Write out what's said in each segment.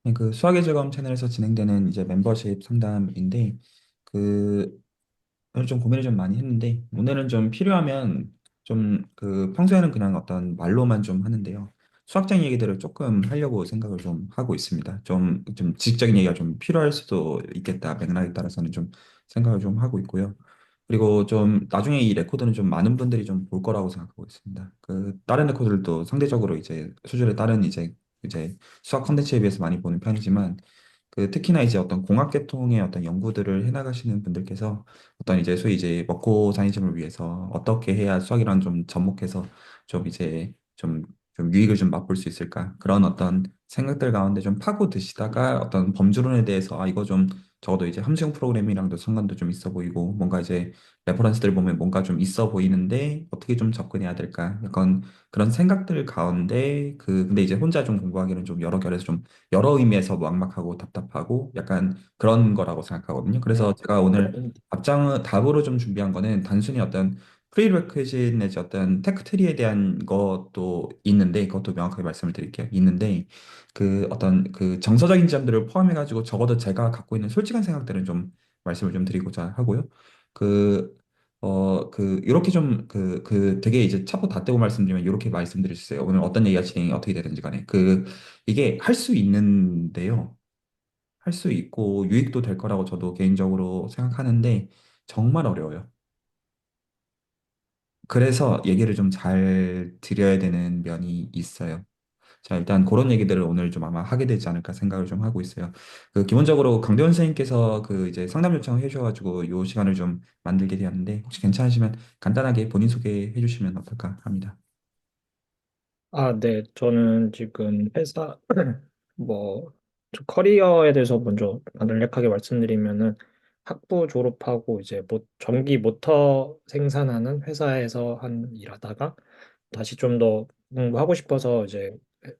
네, 그 수학의 즐거움 채널에서 진행되는 이제 멤버십 상담인데 그 오늘 좀 고민을 좀 많이 했는데 오늘은 좀 필요하면 좀 그 평소에는 그냥 어떤 말로만 좀 하는데요. 수학적 얘기들을 조금 하려고 생각을 좀 하고 있습니다. 좀 지식적인 얘기가 좀 필요할 수도 있겠다. 맥락에 따라서는 좀 생각을 좀 하고 있고요. 그리고 좀 나중에 이 레코드는 좀 많은 분들이 좀 볼 거라고 생각하고 있습니다. 그 다른 레코드들도 상대적으로 이제 수준에 따른 이제 수학 컨텐츠에 비해서 많이 보는 편이지만 그 특히나 이제 어떤 공학 계통의 어떤 연구들을 해나가시는 분들께서 어떤 이제 소위 이제 먹고 사니즘을 위해서 어떻게 해야 수학이랑 좀 접목해서 좀 이제 좀 유익을 좀 맛볼 수 있을까 그런 어떤 생각들 가운데 좀 파고 드시다가 어떤 범주론에 대해서 아 이거 좀 적어도 이제 함수형 프로그래밍이랑도 상관도 좀 있어 보이고 뭔가 이제 레퍼런스들 보면 뭔가 좀 있어 보이는데 어떻게 좀 접근해야 될까 약간 그런 생각들 가운데 그 근데 이제 혼자 좀 공부하기는 좀 여러 결에서 좀 여러 의미에서 막막하고 답답하고 약간 그런 거라고 생각하거든요. 그래서 제가 오늘 답으로 좀 준비한 거는 단순히 어떤 프리레퀴짓 내지 어떤 테크트리에 대한 것도 있는데 그것도 명확하게 말씀을 드릴게요. 있는데 그 어떤 그 정서적인 점들을 포함해가지고 적어도 제가 갖고 있는 솔직한 생각들은 좀 말씀을 좀 드리고자 하고요. 그 이렇게 좀, 되게 이제 차고 다 떼고 말씀드리면 이렇게 말씀드릴 수 있어요. 오늘 어떤 얘기가 진행이 어떻게 되든지 간에. 이게 할 수 있는데요. 할 수 있고 유익도 될 거라고 저도 개인적으로 생각하는데 정말 어려워요. 그래서 얘기를 좀 잘 드려야 되는 면이 있어요. 자, 일단 그런 얘기들을 오늘 좀 아마 하게 되지 않을까 생각을 좀 하고 있어요. 그 기본적으로 강대원 선생님께서 그 이제 상담 요청을 해주셔가지고 이 시간을 좀 만들게 되었는데 혹시 괜찮으시면 간단하게 본인 소개해 주시면 어떨까 합니다. 아, 네. 저는 지금 회사, 뭐, 저 커리어에 대해서 먼저 간략하게 말씀드리면은 학부 졸업하고 이제 전기 모터 생산하는 회사에서 일하다가 다시 좀 더 공부하고 싶어서 이제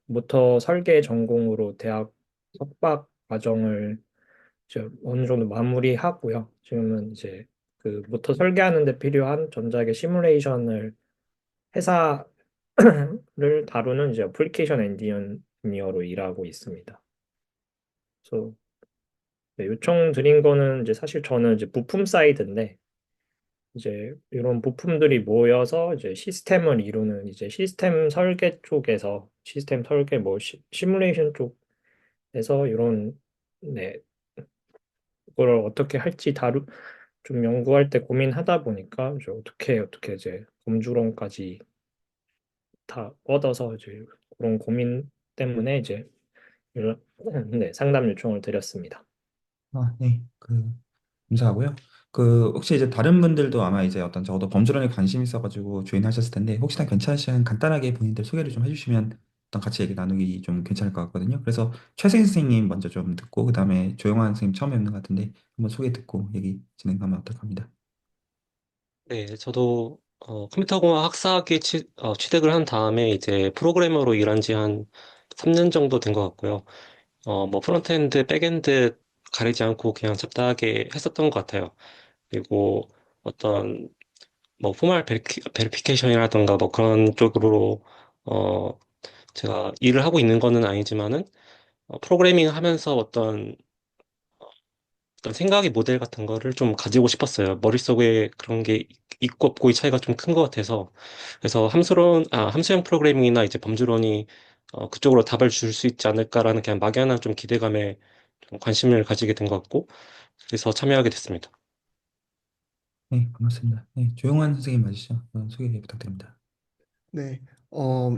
모터 설계 전공으로 대학 석박 과정을 이제 어느 정도 마무리하고요. 지금은 이제 그 모터 설계하는 데 필요한 전자계 시뮬레이션을 회사를 다루는 이제 애플리케이션 엔지니어로 일하고 있습니다. 그래서 네, 요청 드린 거는 이제 사실 저는 이제 부품 사이드인데 이제 이런 부품들이 모여서 이제 시스템을 이루는 이제 시스템 설계 쪽에서 시스템 설계 뭐 시뮬레이션 쪽에서 이런 네, 그걸 어떻게 할지 좀 연구할 때 고민하다 보니까 이제 어떻게 이제 범주론까지 다 뻗어서 이제 그런 고민 때문에 이제 네, 상담 요청을 드렸습니다. 아, 네. 감사하고요. 혹시 이제 다른 분들도 아마 이제 어떤 적어도 범주론에 관심 있어가지고 조인하셨을 텐데 혹시나 괜찮으시면 간단하게 본인들 소개를 좀 해주시면 어떤 같이 얘기 나누기 좀 괜찮을 것 같거든요. 그래서 최승희 선생님 먼저 좀 듣고 그다음에 조영환 선생님 처음 뵙는 것 같은데 한번 소개 듣고 얘기 진행하면 어떨까 합니다. 네, 저도 컴퓨터공학 학사학위 취득을 한 다음에 이제 프로그래머로 일한 지 한 3년 정도 된 것 같고요. 뭐 프론트엔드, 백엔드 가리지 않고 그냥 잡다하게 했었던 것 같아요. 그리고 어떤 뭐 포멀 베리피케이션이라던가 뭐 그런 쪽으로 어, 제가 일을 하고 있는 거는 아니지만은 프로그래밍 하면서 어떤 생각의 모델 같은 거를 좀 가지고 싶었어요. 머릿속에 그런 게 있고 없고의 차이가 좀 큰 것 같아서. 그래서 함수형 프로그래밍이나 이제 범주론이 그쪽으로 답을 줄 수 있지 않을까라는 그냥 막연한 좀 기대감에 좀 관심을 가지게 된 것 같고, 그래서 참여하게 됐습니다. 네, 반갑습니다. 네, 조용한 선생님 맞으시죠? 소개 부탁드립니다. 네, 어,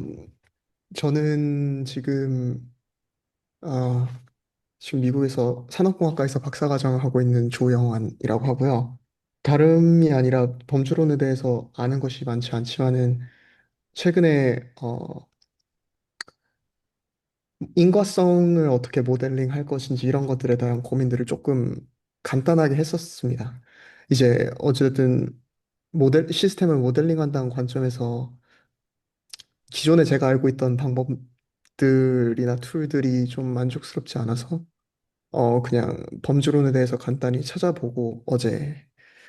저는 어, 지금 미국에서 산업공학과에서 박사과정을 하고 있는 조영환이라고 하고요. 다름이 아니라 범주론에 대해서 아는 것이 많지 않지만은 최근에 인과성을 어떻게 모델링 할 것인지 이런 것들에 대한 고민들을 조금 간단하게 했었습니다. 이제 어쨌든 시스템을 모델링한다는 관점에서 기존에 제가 알고 있던 방법들이나 툴들이 좀 만족스럽지 않아서 그냥 범주론에 대해서 간단히 찾아보고 어제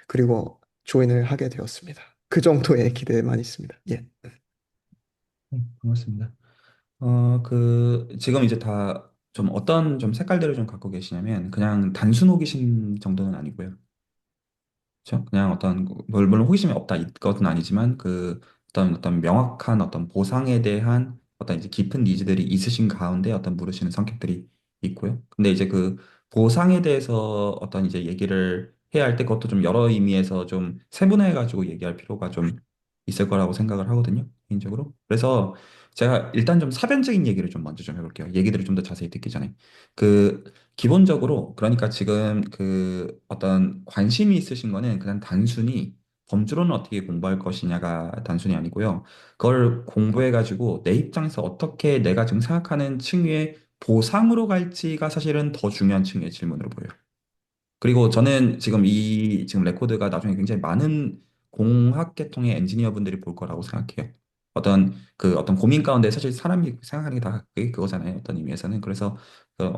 그리고 조인을 하게 되었습니다. 그 정도의 기대만 있습니다. 예. 네, 반갑습니다. 지금 이제 다 좀 어떤 좀 색깔들을 좀 갖고 계시냐면 그냥 단순 호기심 정도는 아니고요. 그렇죠? 그냥 어떤 물론 호기심이 없다 이것은 아니지만 그 어떤 명확한 어떤 보상에 대한 어떤 이제 깊은 니즈들이 있으신 가운데 어떤 물으시는 성격들이 있고요. 근데 이제 그 보상에 대해서 어떤 이제 얘기를 해야 할 때 그것도 좀 여러 의미에서 좀 세분화해 가지고 얘기할 필요가 좀 있을 거라고 생각을 하거든요. 개인적으로. 그래서 제가 일단 좀 사변적인 얘기를 좀 먼저 좀 해볼게요. 얘기들을 좀 더 자세히 듣기 전에. 그 기본적으로 그러니까 지금 그 어떤 관심이 있으신 거는 그냥 단순히 범주로는 어떻게 공부할 것이냐가 단순히 아니고요. 그걸 공부해가지고 내 입장에서 어떻게 내가 지금 생각하는 층위의 보상으로 갈지가 사실은 더 중요한 층위의 질문으로 보여요. 그리고 저는 지금 이 지금 레코드가 나중에 굉장히 많은 공학 계통의 엔지니어 분들이 볼 거라고 생각해요. 어떤 고민 가운데 사실 사람이 생각하는 게 다 그게 그거잖아요. 어떤 의미에서는. 그래서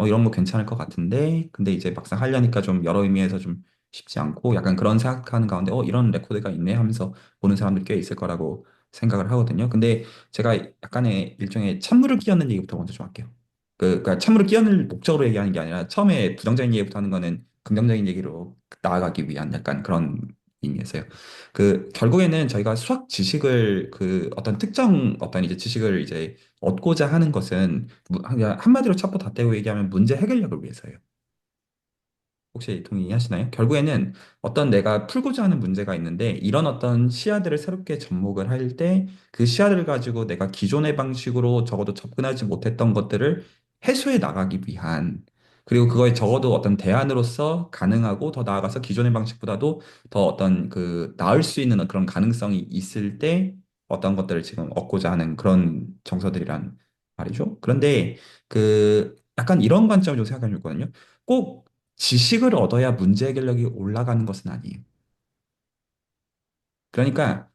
이런 거 괜찮을 것 같은데 근데 이제 막상 하려니까 좀 여러 의미에서 좀 쉽지 않고 약간 그런 생각하는 가운데 이런 레코드가 있네 하면서 보는 사람들 꽤 있을 거라고 생각을 하거든요. 근데 제가 약간의 일종의 찬물을 끼얹는 얘기부터 먼저 좀 할게요. 그러니까 찬물을 끼얹을 목적으로 얘기하는 게 아니라 처음에 부정적인 얘기부터 하는 거는 긍정적인 얘기로 나아가기 위한 약간 그런 의미에서요. 결국에는 저희가 수학 지식을 어떤 특정 어떤 이제 지식을 이제 얻고자 하는 것은 그냥 한마디로 첩보 다 떼고 얘기하면 문제 해결력을 위해서예요. 혹시 동의하시나요? 결국에는 어떤 내가 풀고자 하는 문제가 있는데 이런 어떤 시야들을 새롭게 접목을 할 때 그 시야들을 가지고 내가 기존의 방식으로 적어도 접근하지 못했던 것들을 해소해 나가기 위한 그리고 그거에 적어도 어떤 대안으로서 가능하고 더 나아가서 기존의 방식보다도 더 어떤 나을 수 있는 그런 가능성이 있을 때 어떤 것들을 지금 얻고자 하는 그런 정서들이란 말이죠. 그런데 약간 이런 관점을 좀 생각해 주거든요. 꼭 지식을 얻어야 문제 해결력이 올라가는 것은 아니에요. 그러니까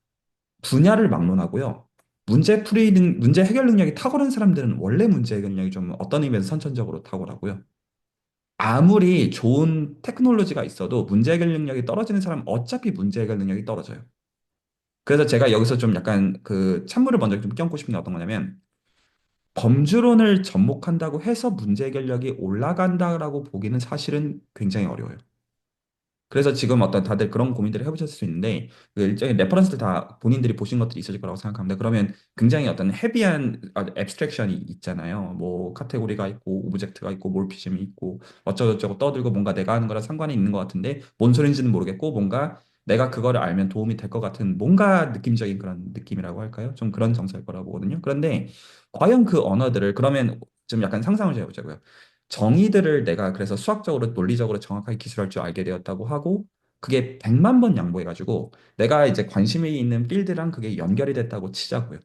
분야를 막론하고요. 문제 해결 능력이 탁월한 사람들은 원래 문제 해결 능력이 좀 어떤 의미에서 선천적으로 탁월하고요. 아무리 좋은 테크놀로지가 있어도 문제 해결 능력이 떨어지는 사람은 어차피 문제 해결 능력이 떨어져요. 그래서 제가 여기서 좀 약간 찬물을 먼저 좀 껴안고 싶은 게 어떤 거냐면 범주론을 접목한다고 해서 문제 해결력이 올라간다라고 보기는 사실은 굉장히 어려워요. 그래서 지금 어떤 다들 그런 고민들을 해보셨을 수 있는데 일종의 레퍼런스들 다 본인들이 보신 것들이 있으실 거라고 생각합니다. 그러면 굉장히 어떤 헤비한 앱스트랙션이 있잖아요. 뭐 카테고리가 있고 오브젝트가 있고 몰피즘이 있고 어쩌고저쩌고 떠들고 뭔가 내가 하는 거랑 상관이 있는 것 같은데 뭔 소리인지는 모르겠고 뭔가 내가 그거를 알면 도움이 될 것 같은 뭔가 느낌적인 그런 느낌이라고 할까요? 좀 그런 정서일 거라고 보거든요. 그런데 과연 그 언어들을 그러면 좀 약간 상상을 좀 해보자고요. 정의들을 내가 그래서 수학적으로 논리적으로 정확하게 기술할 줄 알게 되었다고 하고 그게 100만 번 양보해가지고 내가 이제 관심이 있는 필드랑 그게 연결이 됐다고 치자고요.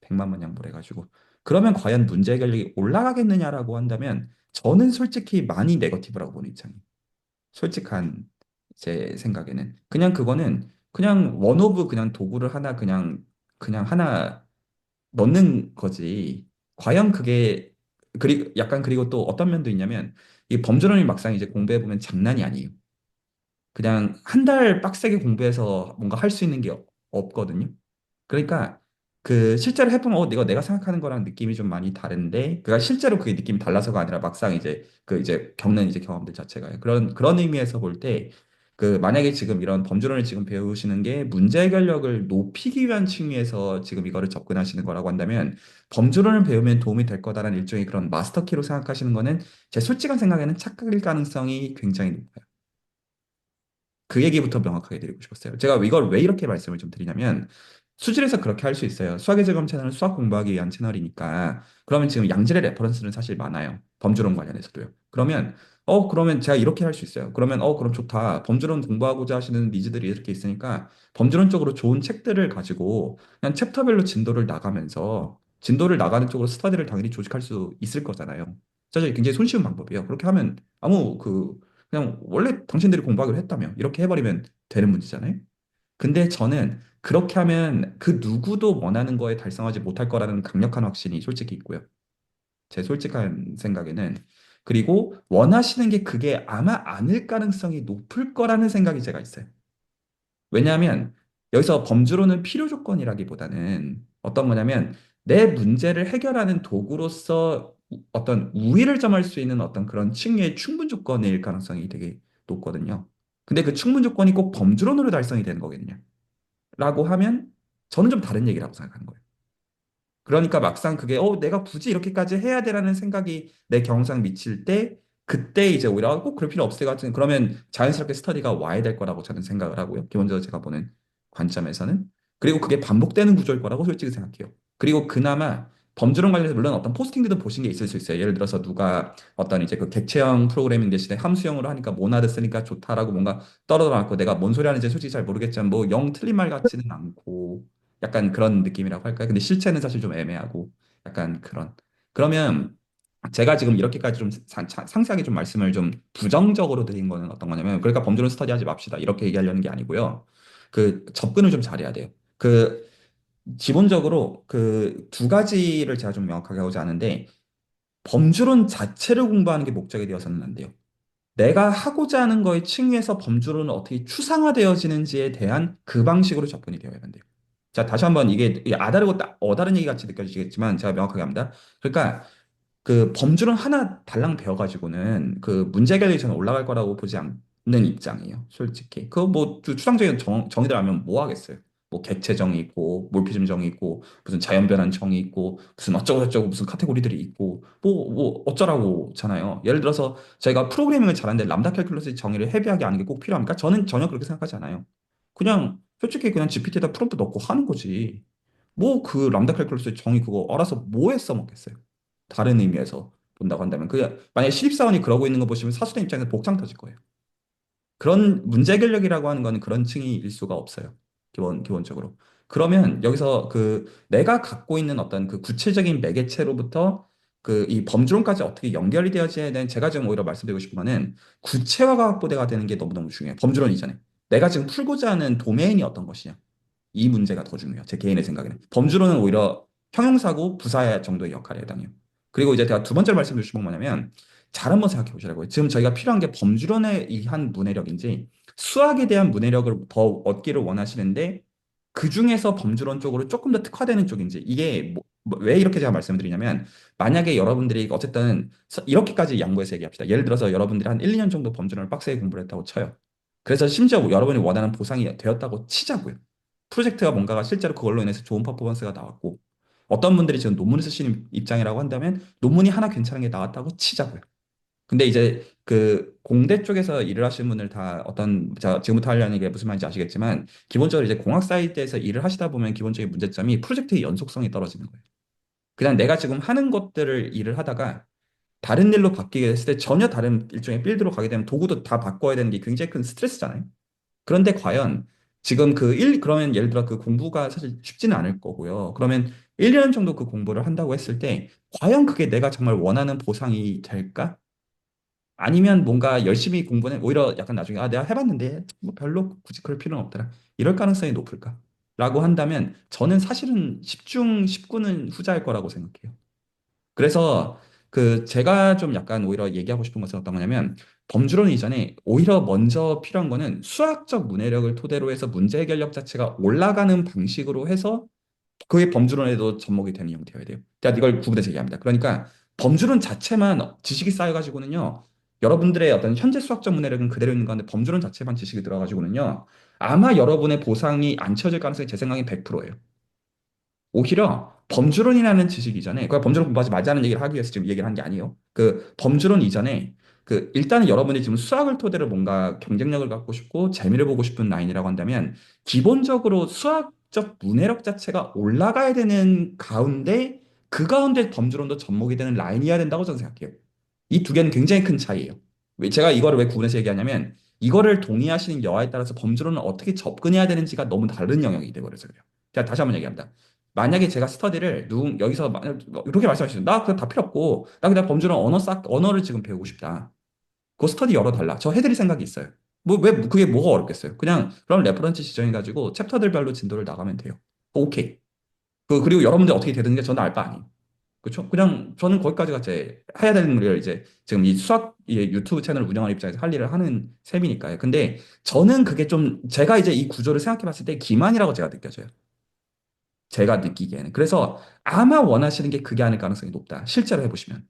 100만 번 양보를 해가지고 그러면 과연 문제 해결력이 올라가겠느냐라고 한다면 저는 솔직히 많이 네거티브라고 보는 입장이에요. 솔직한 제 생각에는 그냥 그거는 그냥 원 오브 그냥 도구를 하나 그냥 하나 넣는 거지. 과연 그게 그리고 또 어떤 면도 있냐면 이 범주론이 막상 이제 공부해 보면 장난이 아니에요. 그냥 한 달 빡세게 공부해서 뭔가 할 수 있는 게 없거든요. 그러니까 실제로 해보면 내가 생각하는 거랑 느낌이 좀 많이 다른데 그가 실제로 그게 느낌이 달라서가 아니라 막상 이제 이제 겪는 이제 경험들 자체가 그런 의미에서 볼 때 만약에 지금 이런 범주론을 지금 배우시는 게 문제 해결력을 높이기 위한 층위에서 지금 이거를 접근하시는 거라고 한다면 범주론을 배우면 도움이 될 거다라는 일종의 그런 마스터키로 생각하시는 거는 제 솔직한 생각에는 착각일 가능성이 굉장히 높아요. 그 얘기부터 명확하게 드리고 싶었어요. 제가 이걸 왜 이렇게 말씀을 좀 드리냐면 수질에서 그렇게 할 수 있어요. 수학의 즐거움 채널은 수학 공부하기 위한 채널이니까 그러면 지금 양질의 레퍼런스는 사실 많아요. 범주론 관련해서도요. 그러면 제가 이렇게 할 수 있어요. 그러면 그럼 좋다. 범주론 공부하고자 하시는 니즈들이 이렇게 있으니까 범주론 쪽으로 좋은 책들을 가지고 그냥 챕터별로 진도를 나가는 쪽으로 스터디를 당연히 조직할 수 있을 거잖아요. 사실 굉장히 손쉬운 방법이에요. 그렇게 하면 아무 그냥 원래 당신들이 공부하기로 했다며 이렇게 해버리면 되는 문제잖아요. 근데 저는 그렇게 하면 그 누구도 원하는 거에 달성하지 못할 거라는 강력한 확신이 솔직히 있고요. 제 솔직한 생각에는. 그리고 원하시는 게 그게 아마 아닐 가능성이 높을 거라는 생각이 제가 있어요. 왜냐하면 여기서 범주로는 필요 조건이라기보다는 어떤 거냐면 내 문제를 해결하는 도구로서 어떤 우위를 점할 수 있는 어떤 그런 층위의 충분 조건일 가능성이 되게 높거든요. 근데 그 충분 조건이 꼭 범주론으로 달성이 되는 거거든요. 라고 하면 저는 좀 다른 얘기라고 생각하는 거예요. 그러니까 막상 그게 내가 굳이 이렇게까지 해야 되라는 생각이 내 경험상 미칠 때 그때 이제 오히려 꼭 그럴 필요 없을 것 같은 그러면 자연스럽게 스터디가 와야 될 거라고 저는 생각을 하고요. 기본적으로 제가 보는 관점에서는. 그리고 그게 반복되는 구조일 거라고 솔직히 생각해요. 그리고 그나마 범주론 관련해서 물론 어떤 포스팅들도 보신 게 있을 수 있어요. 예를 들어서 누가 어떤 이제 그 객체형 프로그래밍 대신에 함수형으로 하니까 모나드 쓰니까 좋다라고 뭔가 떨어져 나왔고 내가 뭔 소리 하는지 솔직히 잘 모르겠지만 뭐 영 틀린 말 같지는 않고 약간 그런 느낌이라고 할까요? 근데 실체는 사실 좀 애매하고 약간 그런. 그러면 제가 지금 이렇게까지 좀 상세하게 좀 말씀을 좀 부정적으로 드린 거는 어떤 거냐면 그러니까 범주론 스터디 하지 맙시다 이렇게 얘기하려는 게 아니고요. 그 접근을 좀 잘해야 돼요. 그 기본적으로 그 두 가지를 제가 좀 명확하게 하고자 하는데 범주론 자체를 공부하는 게 목적이 되어서는 안 돼요. 내가 하고자 하는 거의 층위에서 범주로는 어떻게 추상화되어지는지에 대한 그 방식으로 접근이 되어야 된대요. 자, 다시 한번 이게 아다르고 어다른 얘기 같이 느껴지겠지만 제가 명확하게 합니다. 그러니까 그 범주론 하나 달랑 배워가지고는 그 문제 해결이 저는 올라갈 거라고 보지 않는 입장이에요. 솔직히. 그 뭐 추상적인 정의들 하면 뭐 하겠어요. 뭐 객체 정의 있고 몰피즘 정의 있고 무슨 자연 변환 정의 있고 무슨 어쩌고 저쩌고 무슨 카테고리들이 있고 뭐 어쩌라고잖아요. 예를 들어서 저희가 프로그래밍을 잘하는데 람다 캘큘러스 정의를 헤비하게 아는 게 꼭 필요합니까? 저는 전혀 그렇게 생각하지 않아요. 그냥 솔직히 그냥 GPT에다 프롬프트 넣고 하는 거지. 뭐 그 람다 캘큘러스 정의 그거 알아서 뭐에 써먹겠어요. 다른 의미에서 본다고 한다면 그 만약에 신입사원이 그러고 있는 거 보시면 사수된 입장에서 복장 터질 거예요. 그런 문제 해결력이라고 하는 거는 그런 층이 일 수가 없어요. 기본적으로. 그러면 여기서 그 내가 갖고 있는 어떤 그 구체적인 매개체로부터 그 이 범주론까지 어떻게 연결이 되어져야 되는 제가 지금 오히려 말씀드리고 싶은 거는 구체화가 확보돼가 되는 게 너무너무 중요해요. 범주론 이전에. 내가 지금 풀고자 하는 도메인이 어떤 것이냐. 이 문제가 더 중요해요. 제 개인의 생각에는. 범주로는 오히려 형용사고 부사 정도의 역할에 해당해요. 그리고 이제 제가 두 번째로 말씀드리고 싶은 건 뭐냐면 잘 한번 생각해 보시라고요. 지금 저희가 필요한 게 범주론에 의한 문해력인지 수학에 대한 문해력을 더 얻기를 원하시는데 그 중에서 범주론 쪽으로 조금 더 특화되는 쪽인지 이게 왜 이렇게 제가 말씀을 드리냐면 만약에 여러분들이 어쨌든 이렇게까지 양보해서 얘기합시다. 예를 들어서 여러분들이 한 1, 2년 정도 범주론을 빡세게 공부를 했다고 쳐요. 그래서 심지어 여러분이 원하는 보상이 되었다고 치자고요. 프로젝트가 뭔가가 실제로 그걸로 인해서 좋은 퍼포먼스가 나왔고 어떤 분들이 지금 논문을 쓰시는 입장이라고 한다면 논문이 하나 괜찮은 게 나왔다고 치자고요. 근데 이제 그 공대 쪽에서 일을 하시는 분들 다 어떤 자 지금부터 하려는 게 무슨 말인지 아시겠지만 기본적으로 이제 공학 사이트에서 일을 하시다 보면 기본적인 문제점이 프로젝트의 연속성이 떨어지는 거예요. 그냥 내가 지금 하는 것들을 일을 하다가 다른 일로 바뀌게 됐을 때 전혀 다른 일종의 필드로 가게 되면 도구도 다 바꿔야 되는 게 굉장히 큰 스트레스잖아요. 그런데 과연 지금 그러면 예를 들어 그 공부가 사실 쉽지는 않을 거고요. 그러면 1년 정도 그 공부를 한다고 했을 때 과연 그게 내가 정말 원하는 보상이 될까? 아니면 뭔가 열심히 공부는 오히려 약간 나중에 내가 해봤는데 뭐 별로 굳이 그럴 필요는 없더라. 이럴 가능성이 높을까? 라고 한다면 저는 사실은 10중 19는 후자일 거라고 생각해요. 그래서 그 제가 좀 약간 오히려 얘기하고 싶은 것은 어떤 거냐면 범주론 이전에 오히려 먼저 필요한 거는 수학적 문해력을 토대로 해서 문제 해결력 자체가 올라가는 방식으로 해서 그게 범주론에도 접목이 되는 형태여야 돼요. 제가 이걸 구분해서 얘기합니다. 그러니까 범주론 자체만 지식이 쌓여가지고는요. 여러분들의 어떤 현재 수학적 문해력은 그대로 있는 건데 범주론 자체만 지식이 들어가지고는요. 아마 여러분의 보상이 안 채워질 가능성이 제 생각엔 100%예요. 오히려 범주론이라는 지식 이전에 그 범주론 공부하지 말자는 얘기를 하기 위해서 지금 얘기를 한 게 아니에요. 그 범주론 이전에 그 일단은 여러분이 지금 수학을 토대로 뭔가 경쟁력을 갖고 싶고 재미를 보고 싶은 라인이라고 한다면 기본적으로 수학적 문해력 자체가 올라가야 되는 가운데 그 가운데 범주론도 접목이 되는 라인이어야 된다고 저는 생각해요. 이 두 개는 굉장히 큰 차이예요. 제가 이거를 왜 구분해서 얘기하냐면 이거를 동의하시는 여하에 따라서 범주론은 어떻게 접근해야 되는지가 너무 다른 영역이 돼버려서 그래요. 제가 다시 한번 얘기합니다. 만약에 제가 스터디를 여기서 이렇게 말씀하시죠. 나 그거 다 필요 없고 나 그냥 범주론 언어를 지금 배우고 싶다. 그 스터디 열어달라. 저 해드릴 생각이 있어요. 뭐 왜 그게 뭐가 어렵겠어요? 그냥 그런 레퍼런스 지정해가지고 챕터들별로 진도를 나가면 돼요. 오케이. 그리고 여러분들 어떻게 되든지 저는 알 바 아니에요. 그렇죠? 그냥 저는 거기까지가 제 해야 되는 걸 이제 지금 이 수학 유튜브 채널 운영하는 입장에서 할 일을 하는 셈이니까요. 근데 저는 그게 좀 제가 이제 이 구조를 생각해 봤을 때 기만이라고 제가 느껴져요. 제가 느끼기에는. 그래서 아마 원하시는 게 그게 아닐 가능성이 높다. 실제로 해보시면.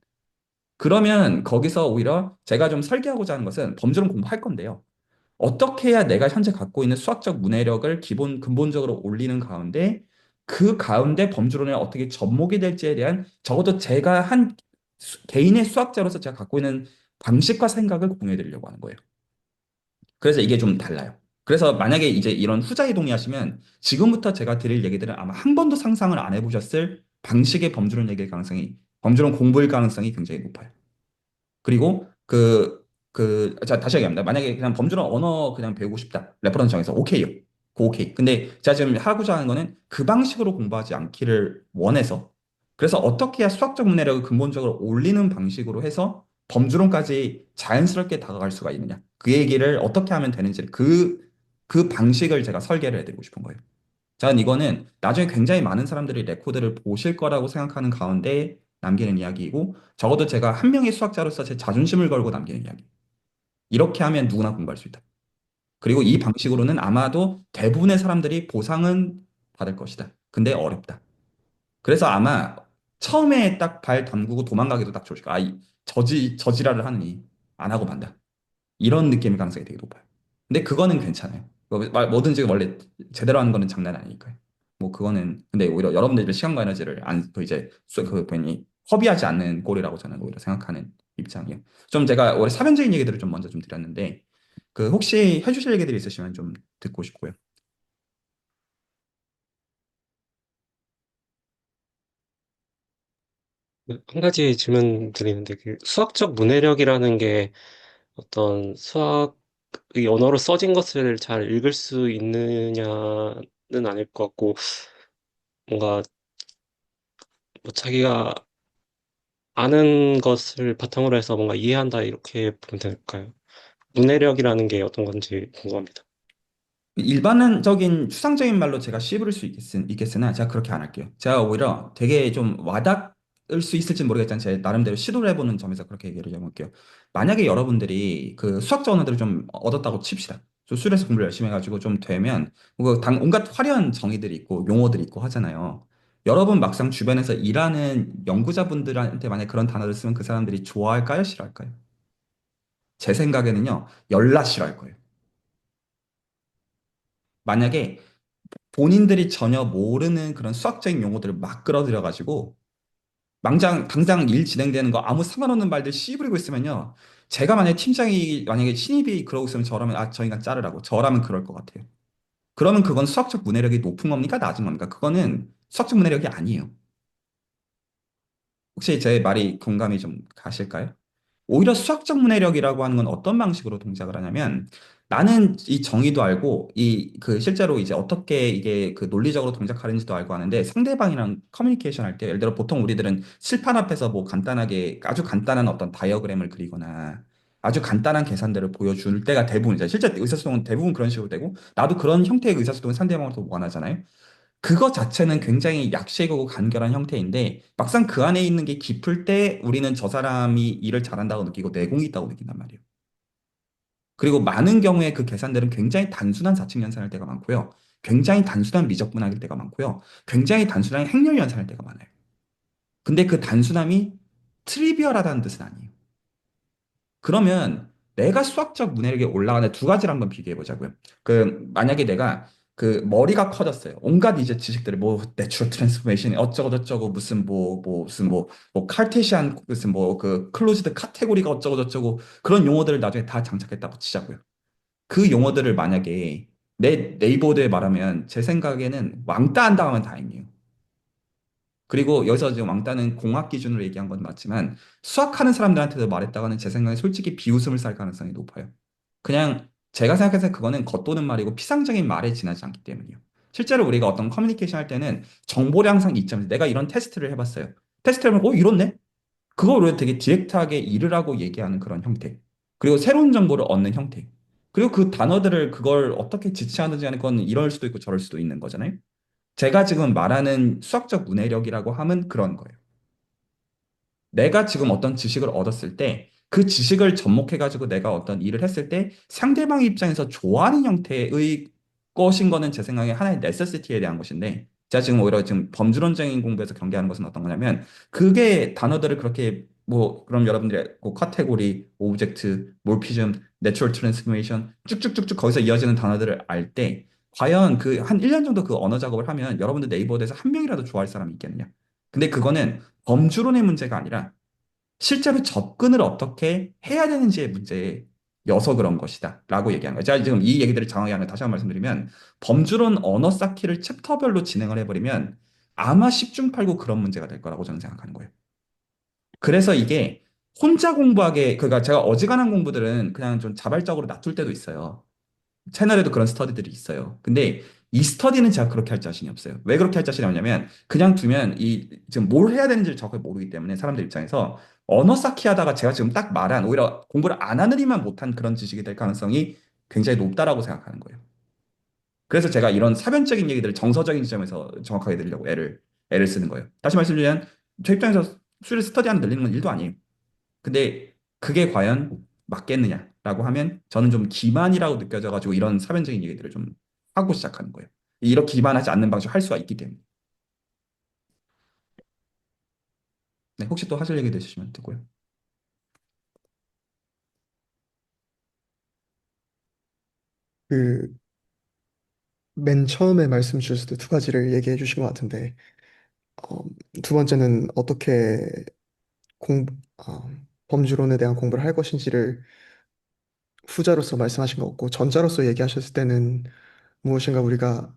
그러면 거기서 오히려 제가 좀 설계하고자 하는 것은 범주론 공부할 건데요. 어떻게 해야 내가 현재 갖고 있는 수학적 문해력을 근본적으로 올리는 가운데 그 가운데 범주론에 어떻게 접목이 될지에 대한 적어도 제가 한 개인의 수학자로서 제가 갖고 있는 방식과 생각을 공유해 드리려고 하는 거예요. 그래서 이게 좀 달라요. 그래서 만약에 이제 이런 후자에 동의하시면 지금부터 제가 드릴 얘기들은 아마 한 번도 상상을 안 해보셨을 방식의 범주론 얘기일 가능성이, 범주론 공부일 가능성이 굉장히 높아요. 그리고 자, 다시 얘기합니다. 만약에 그냥 범주는 언어 그냥 배우고 싶다. 레퍼런스 정해서 오케이요. 그 오케이. 근데 제가 지금 하고자 하는 거는 그 방식으로 공부하지 않기를 원해서 그래서 어떻게 해야 수학적 문해력을 근본적으로 올리는 방식으로 해서 범주론까지 자연스럽게 다가갈 수가 있느냐. 그 얘기를 어떻게 하면 되는지 그 방식을 제가 설계를 해드리고 싶은 거예요. 저는 이거는 나중에 굉장히 많은 사람들이 레코드를 보실 거라고 생각하는 가운데 남기는 이야기이고, 적어도 제가 한 명의 수학자로서 제 자존심을 걸고 남기는 이야기. 이렇게 하면 누구나 공부할 수 있다. 그리고 이 방식으로는 아마도 대부분의 사람들이 보상은 받을 것이다. 근데 어렵다. 그래서 아마 처음에 딱 발 담그고 도망가기도 딱 좋을 거야. 저지랄을 하느니 안 하고 만다. 이런 느낌의 가능성이 되게 높아요. 근데 그거는 괜찮아요. 뭐든지 원래 제대로 하는 거는 장난 아니니까요. 뭐 그거는 근데 오히려 여러분들의 시간과 에너지를 안, 그 이제 그 괜히 허비하지 않는 꼴이라고 저는 오히려 생각하는 입장이에요. 좀 제가 올해 사변적인 얘기들을 좀 먼저 좀 드렸는데 그 혹시 해주실 얘기들이 있으시면 좀 듣고 싶고요. 한 가지 질문 드리는데, 그 수학적 문해력이라는 게 어떤 수학의 언어로 써진 것을 잘 읽을 수 있느냐는 아닐 것 같고, 뭔가 뭐 자기가 아는 것을 바탕으로 해서 뭔가 이해한다 이렇게 보면 될까요? 문해력이라는 게 어떤 건지 궁금합니다. 일반적인 추상적인 말로 제가 씹을 수 있겠으나 제가 그렇게 안 할게요. 제가 오히려 되게 좀 와닿을 수 있을지 모르겠지만 제 나름대로 시도를 해보는 점에서 그렇게 얘기를 해볼게요. 만약에 여러분들이 그 수학적 언어들을 좀 얻었다고 칩시다. 좀 수련해서 공부를 열심히 해가지고 좀 되면 온갖 화려한 정의들이 있고 용어들이 있고 하잖아요. 여러분 막상 주변에서 일하는 연구자분들한테 만약 그런 단어를 쓰면 그 사람들이 좋아할까요? 싫어할까요? 제 생각에는요, 열나 싫어할 거예요. 만약에 본인들이 전혀 모르는 그런 수학적인 용어들을 막 끌어들여가지고 당장 일 진행되는 거 아무 상관없는 말들 씨부리고 있으면요. 제가 만약에 팀장이 만약에 신입이 그러고 있으면 저라면 저 인간 자르라고 저라면 그럴 것 같아요. 그러면 그건 수학적 문해력이 높은 겁니까? 낮은 겁니까? 그거는 수학적 문해력이 아니에요. 혹시 제 말이 공감이 좀 가실까요? 오히려 수학적 문해력이라고 하는 건 어떤 방식으로 동작을 하냐면 나는 이 정의도 알고 실제로 이제 어떻게 이게 그 논리적으로 동작하는지도 알고 하는데 상대방이랑 커뮤니케이션 할 때 예를 들어 보통 우리들은 칠판 앞에서 뭐 간단하게 아주 간단한 어떤 다이어그램을 그리거나 아주 간단한 계산들을 보여줄 때가 대부분이죠. 실제 의사소통은 대부분 그런 식으로 되고 나도 그런 형태의 의사소통을 상대방으로서 원하잖아요. 그거 자체는 굉장히 약식이고 간결한 형태인데 막상 그 안에 있는 게 깊을 때 우리는 저 사람이 일을 잘한다고 느끼고 내공이 있다고 느낀단 말이에요. 그리고 많은 경우에 그 계산들은 굉장히 단순한 사칙 연산일 때가 많고요. 굉장히 단순한 미적분학일 때가 많고요. 굉장히 단순한 행렬 연산일 때가 많아요. 근데 그 단순함이 트리비얼하다는 뜻은 아니에요. 그러면 내가 수학적 문해력이 올라가는 두 가지를 한번 비교해 보자고요. 만약에 내가 그 머리가 커졌어요. 온갖 이제 지식들을 뭐 내추럴 트랜스포메이션 어쩌고 저쩌고 무슨 카르테시안 무슨 뭐 그 클로즈드 카테고리가 어쩌고 저쩌고 그런 용어들을 나중에 다 장착했다고 치자고요. 그 용어들을 만약에 내 네이버드에 말하면 제 생각에는 왕따 안 당하면 다행이에요. 그리고 여기서 지금 왕따는 공학 기준으로 얘기한 건 맞지만 수학하는 사람들한테도 말했다가는 제 생각에 솔직히 비웃음을 살 가능성이 높아요. 그냥 제가 생각해서 그거는 겉도는 말이고 피상적인 말에 지나지 않기 때문이에요. 실제로 우리가 어떤 커뮤니케이션 할 때는 정보량상 이점, 내가 이런 테스트를 해봤어요. 테스트를 해보면, 이렇네? 그거를 되게 디렉트하게 이르라고 얘기하는 그런 형태. 그리고 새로운 정보를 얻는 형태. 그리고 그 단어들을 그걸 어떻게 지칭하는지 하는 건 이럴 수도 있고 저럴 수도 있는 거잖아요. 제가 지금 말하는 수학적 문해력이라고 하면 그런 거예요. 내가 지금 어떤 지식을 얻었을 때 그 지식을 접목해가지고 내가 어떤 일을 했을 때 상대방 입장에서 좋아하는 형태의 것인 거는 제 생각에 하나의 네세시티에 대한 것인데 제가 지금 오히려 지금 범주론적인 공부에서 경계하는 것은 어떤 거냐면 그게 단어들을 그렇게 뭐 그럼 여러분들이 뭐 카테고리, 오브젝트, 몰피즘, 내추럴 트랜스포메이션 쭉쭉쭉쭉 거기서 이어지는 단어들을 알 때 과연 그 한 1년 정도 그 언어 작업을 하면 여러분들 네이버에 대해서 한 명이라도 좋아할 사람이 있겠느냐? 근데 그거는 범주론의 문제가 아니라 실제로 접근을 어떻게 해야 되는지의 문제여서 그런 것이다. 라고 얘기한 거예요. 제가 지금 이 얘기들을 장하게 하는 다시 한번 말씀드리면 범주론 언어 쌓기를 챕터별로 진행을 해버리면 아마 10중 8구 그런 문제가 될 거라고 저는 생각하는 거예요. 그래서 이게 혼자 공부하게, 그러니까 제가 어지간한 공부들은 그냥 좀 자발적으로 놔둘 때도 있어요. 채널에도 그런 스터디들이 있어요. 근데 이 스터디는 제가 그렇게 할 자신이 없어요. 왜 그렇게 할 자신이 없냐면 그냥 두면 이 지금 뭘 해야 되는지를 정확히 모르기 때문에 사람들 입장에서 언어 쌓기 하다가 제가 지금 딱 말한 오히려 공부를 안 하느니만 못한 그런 지식이 될 가능성이 굉장히 높다라고 생각하는 거예요. 그래서 제가 이런 사변적인 얘기들을 정서적인 지점에서 정확하게 들으려고 애를 쓰는 거예요. 다시 말씀드리면 제 입장에서 수를 스터디하는 늘리는 건 일도 아니에요. 근데 그게 과연 맞겠느냐라고 하면 저는 좀 기만이라고 느껴져가지고 이런 사변적인 얘기들을 좀 하고 시작하는 거예요. 이렇게 기만하지 않는 방식으로 할 수가 있기 때문에. 네, 혹시 또 하실 얘기 있으시면 듣고요. 그 맨 처음에 말씀 주셨을 때 두 가지를 얘기해 주신 것 같은데, 어, 두 번째는 어떻게 공, 어, 범주론에 대한 공부를 할 것인지를 후자로서 말씀하신 것 같고, 전자로서 얘기하셨을 때는 무엇인가 우리가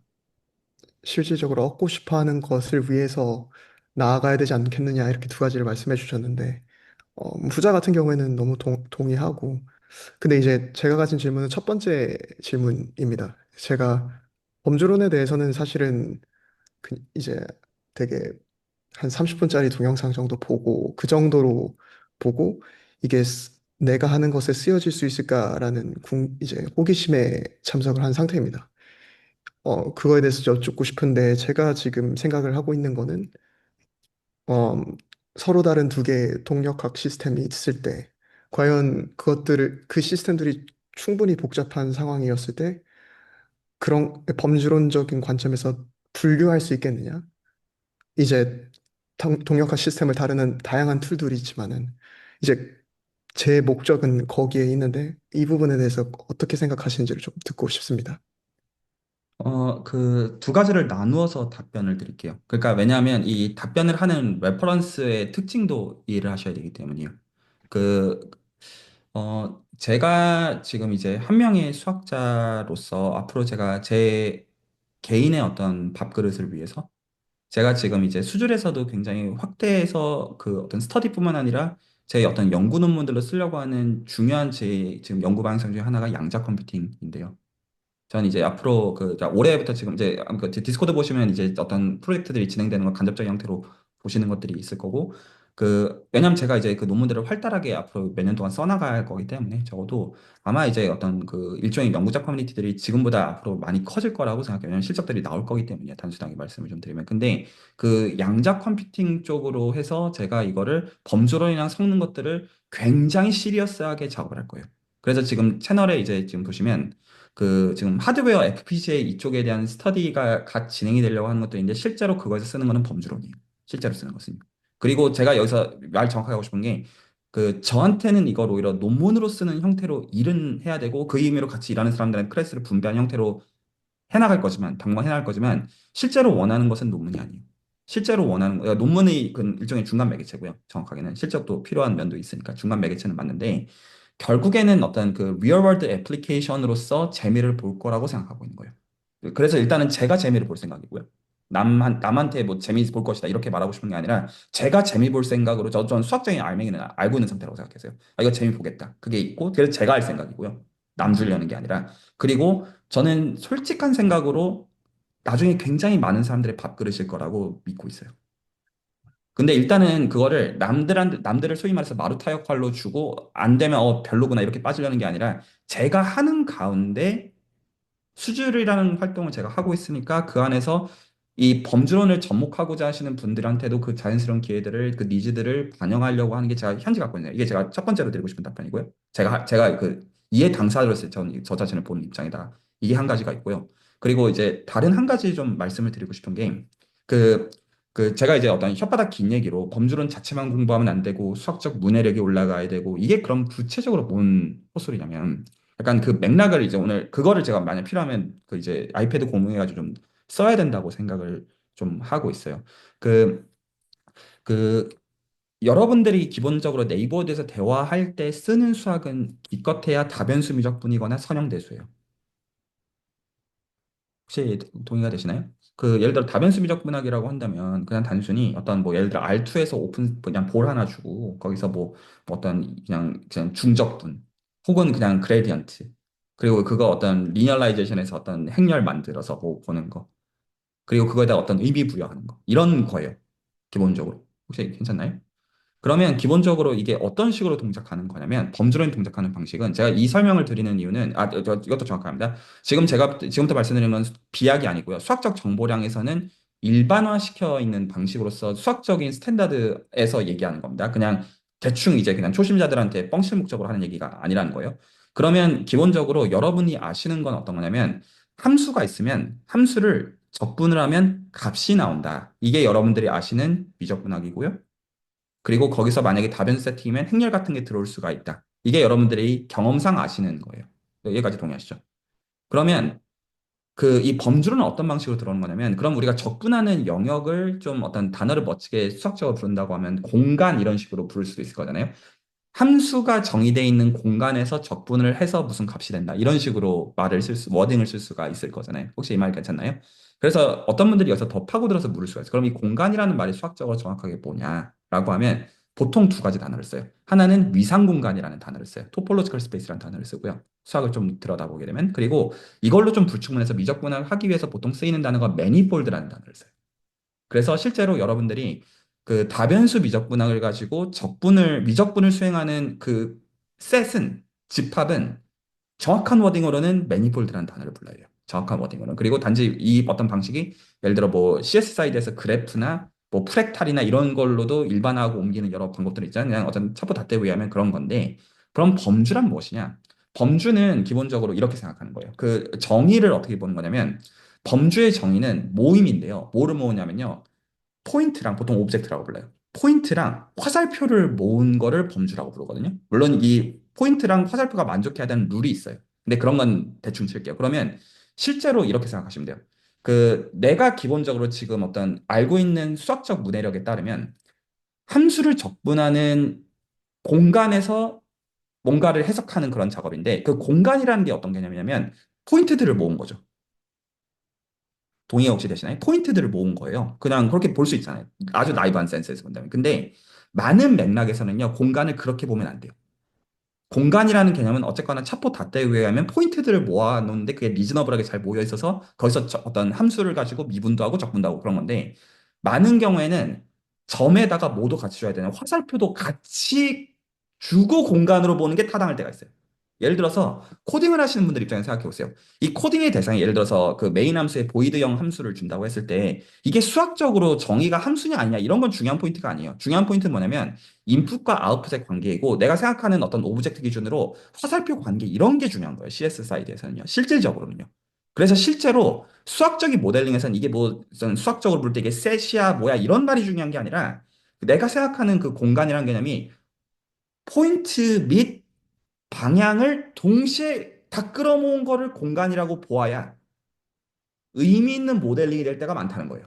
실질적으로 얻고 싶어 하는 것을 위해서 나아가야 되지 않겠느냐, 이렇게 두 가지를 말씀해 주셨는데, 후자 같은 경우에는 너무 동의하고, 근데 이제 제가 가진 질문은 첫 번째 질문입니다. 제가 범주론에 대해서는 사실은 이제 되게 한 30분짜리 동영상 정도 보고 그 정도로 보고 이게 내가 하는 것에 쓰여질 수 있을까라는 이제 호기심에 참석을 한 상태입니다. 그거에 대해서 여쭙고 싶은데 제가 지금 생각을 하고 있는 거는 어, 서로 다른 두 개의 동력학 시스템이 있을 때 과연 그 시스템들이 충분히 복잡한 상황이었을 때 그런 범주론적인 관점에서 분류할 수 있겠느냐? 이제 동역학 시스템을 다루는 다양한 툴들이 있지만은 이제 제 목적은 거기에 있는데 이 부분에 대해서 어떻게 생각하시는지를 좀 듣고 싶습니다. 그 두 가지를 나누어서 답변을 드릴게요. 그러니까 왜냐하면 이 답변을 하는 레퍼런스의 특징도 이해를 하셔야 되기 때문이에요. 그, 제가 지금 이제 한 명의 수학자로서 앞으로 제가 제 개인의 어떤 밥그릇을 위해서 제가 지금 이제 수준에서도 굉장히 확대해서 그 어떤 스터디뿐만 아니라 제 어떤 연구 논문들로 쓰려고 하는 중요한 제 지금 연구 방향 중에 하나가 양자 컴퓨팅인데요. 저는 이제 앞으로 자, 올해부터 지금 이제 그 디스코드 보시면 이제 어떤 프로젝트들이 진행되는 걸 간접적인 형태로 보시는 것들이 있을 거고 왜냐면 제가 이제 그 논문들을 활달하게 앞으로 몇 년 동안 써나갈 거기 때문에 적어도 아마 이제 어떤 그 일종의 연구자 커뮤니티들이 지금보다 앞으로 많이 커질 거라고 생각해요. 왜냐면 실적들이 나올 거기 때문에 단순하게 말씀을 좀 드리면. 근데 그 양자 컴퓨팅 쪽으로 해서 제가 이거를 범주론이랑 섞는 것들을 굉장히 시리어스하게 작업을 할 거예요. 그래서 지금 채널에 이제 지금 보시면 그 지금 하드웨어 FPGA 이쪽에 대한 스터디가 갓 진행이 되려고 하는 것들인데 실제로 그거에서 쓰는 거는 범주론이에요. 실제로 쓰는 것은. 그리고 제가 여기서 말 정확하게 하고 싶은 게 그 저한테는 이걸 오히려 논문으로 쓰는 형태로 일은 해야 되고 그 의미로 같이 일하는 사람들은 클래스를 분배한 형태로 해나갈 거지만 당번 해나갈 거지만 실제로 원하는 것은 논문이 아니에요. 실제로 원하는 거 논문의 그 일종의 중간 매개체고요. 정확하게는 실적도 필요한 면도 있으니까 중간 매개체는 맞는데 결국에는 어떤 그 리얼월드 애플리케이션으로서 재미를 볼 거라고 생각하고 있는 거예요. 그래서 일단은 제가 재미를 볼 생각이고요. 남한테 뭐 재미 볼 것이다 이렇게 말하고 싶은 게 아니라 제가 재미 볼 생각으로 전 수학적인 알맹이는 알고 있는 상태라고 생각했어요. 이거 재미 보겠다. 그게 있고 그래서 제가 할 생각이고요. 남 주려는 게 아니라 그리고 저는 솔직한 생각으로 나중에 굉장히 많은 사람들의 밥그릇일 거라고 믿고 있어요. 근데 일단은 그거를 남들을 소위 말해서 마루타 역할로 주고 안 되면 별로구나 이렇게 빠지려는 게 아니라 제가 하는 가운데 수주이라는 활동을 제가 하고 있으니까 그 안에서 이 범주론을 접목하고자 하시는 분들한테도 그 자연스러운 기회들을 그 니즈들을 반영하려고 하는 게 제가 현재 갖고 있는 이게 제가 첫 번째로 드리고 싶은 답변이고요. 제가 그 이해 당사자로서 저는 저 자신을 보는 입장이다. 이게 한 가지가 있고요. 그리고 이제 다른 한 가지 좀 말씀을 드리고 싶은 게그 그 제가 이제 어떤 혓바닥 긴 얘기로 범주론 자체만 공부하면 안 되고 수학적 문해력이 올라가야 되고 이게 그럼 구체적으로 뭔 헛소리냐면 약간 그 맥락을 이제 오늘 그거를 제가 만약 필요하면 그 이제 아이패드 공유해가지고 좀 써야 된다고 생각을 좀 하고 있어요. 그, 그 여러분들이 기본적으로 네이버드에서 대화할 때 쓰는 수학은 기껏해야 다변수 미적분이거나 선형대수예요. 혹시 동의가 되시나요? 그 예를 들어 다변수 미적분학이라고 한다면 그냥 단순히 어떤 뭐 예를 들어 R2에서 오픈 그냥 볼 하나 주고 거기서 뭐 어떤 그냥 중적분 혹은 그냥 그레디언트 그리고 그거 어떤 리니어라이제이션에서 어떤 행렬 만들어서 뭐 보는 거 그리고 그거에다 어떤 의미 부여하는 거 이런 거예요. 기본적으로 혹시 괜찮나요? 그러면 기본적으로 이게 어떤 식으로 동작하는 거냐면 범주론이 동작하는 방식은 제가 이 설명을 드리는 이유는 이것도 정확합니다. 지금 제가 지금부터 말씀드리는 건 비약이 아니고요. 수학적 정보량에서는 일반화시켜 있는 방식으로서 수학적인 스탠다드에서 얘기하는 겁니다. 그냥 대충 이제 그냥 초심자들한테 뻥칠 목적으로 하는 얘기가 아니라는 거예요. 그러면 기본적으로 여러분이 아시는 건 어떤 거냐면 함수가 있으면 함수를 적분을 하면 값이 나온다. 이게 여러분들이 아시는 미적분학이고요. 그리고 거기서 만약에 다변 세팅이면 행렬 같은 게 들어올 수가 있다. 이게 여러분들이 경험상 아시는 거예요. 여기까지 동의하시죠? 그러면 그 이 범주는 어떤 방식으로 들어오는 거냐면 그럼 우리가 접근하는 영역을 좀 어떤 단어를 멋지게 수학적으로 부른다고 하면 공간 이런 식으로 부를 수도 있을 거잖아요. 함수가 정의되어 있는 공간에서 적분을 해서 무슨 값이 된다. 이런 식으로 워딩을 쓸 수가 있을 거잖아요. 혹시 이 말 괜찮나요? 그래서 어떤 분들이 여기서 더 파고들어서 물을 수가 있어요. 그럼 이 공간이라는 말이 수학적으로 정확하게 뭐냐라고 하면 보통 두 가지 단어를 써요. 하나는 위상 공간이라는 단어를 써요. 토폴로지컬 스페이스라는 단어를 쓰고요. 수학을 좀 들여다보게 되면. 그리고 이걸로 좀 불충분해서 미적분을 하기 위해서 보통 쓰이는 단어가 매니폴드라는 단어를 써요. 그래서 실제로 여러분들이 그 다변수 미적분학을 가지고 미적분을 수행하는 그 셋은, 집합은 정확한 워딩으로는 매니폴드라는 단어를 불러요. 정확한 워딩으로는. 그리고 단지 이 어떤 방식이 예를 들어 뭐 CS 사이드에서 그래프나 뭐 프랙탈이나 이런 걸로도 일반화하고 옮기는 여러 방법들이 있잖아요. 그냥 어떤 첩보 닷대에 의하면 그런 건데 그럼 범주란 무엇이냐? 범주는 기본적으로 이렇게 생각하는 거예요. 그 정의를 어떻게 보는 거냐면 범주의 정의는 모임인데요. 뭐를 모으냐면요. 포인트랑 보통 오브젝트라고 불러요. 포인트랑 화살표를 모은 거를 범주라고 부르거든요. 물론 이 포인트랑 화살표가 만족해야 되는 룰이 있어요. 근데 그런 건 대충 칠게요. 그러면 실제로 이렇게 생각하시면 돼요. 그 내가 기본적으로 지금 어떤 알고 있는 수학적 문해력에 따르면 함수를 적분하는 공간에서 뭔가를 해석하는 그런 작업인데 그 공간이라는 게 어떤 개념이냐면 포인트들을 모은 거죠. 동의 혹시 되시나요? 포인트들을 모은 거예요. 그냥 그렇게 볼 수 있잖아요. 아주 나이브한 센스에서 본다면. 근데 많은 맥락에서는요, 공간을 그렇게 보면 안 돼요. 공간이라는 개념은 어쨌거나 차포 닷대에 의하면 포인트들을 모아놓는데 그게 리즈너블하게 잘 모여 있어서 거기서 어떤 함수를 가지고 미분도 하고 적분도 하고 그런 건데 많은 경우에는 점에다가 뭐도 같이 줘야 되는 화살표도 같이 주고 공간으로 보는 게 타당할 때가 있어요. 예를 들어서 코딩을 하시는 분들 입장에서 생각해 보세요. 이 코딩의 대상이 예를 들어서 그 메인 함수에 보이드형 함수를 준다고 했을 때 이게 수학적으로 정의가 함수냐 아니냐 이런 건 중요한 포인트가 아니에요. 중요한 포인트는 뭐냐면 인풋과 아웃풋의 관계이고 내가 생각하는 어떤 오브젝트 기준으로 화살표 관계 이런 게 중요한 거예요. CS 사이드에서는요. 실질적으로는요. 그래서 실제로 수학적인 모델링에서는 이게 뭐 수학적으로 볼 때 이게 셋이야 뭐야 이런 말이 중요한 게 아니라 내가 생각하는 그 공간이라는 개념이 포인트 및 방향을 동시에 다 끌어모은 거를 공간이라고 보아야 의미 있는 모델링이 될 때가 많다는 거예요.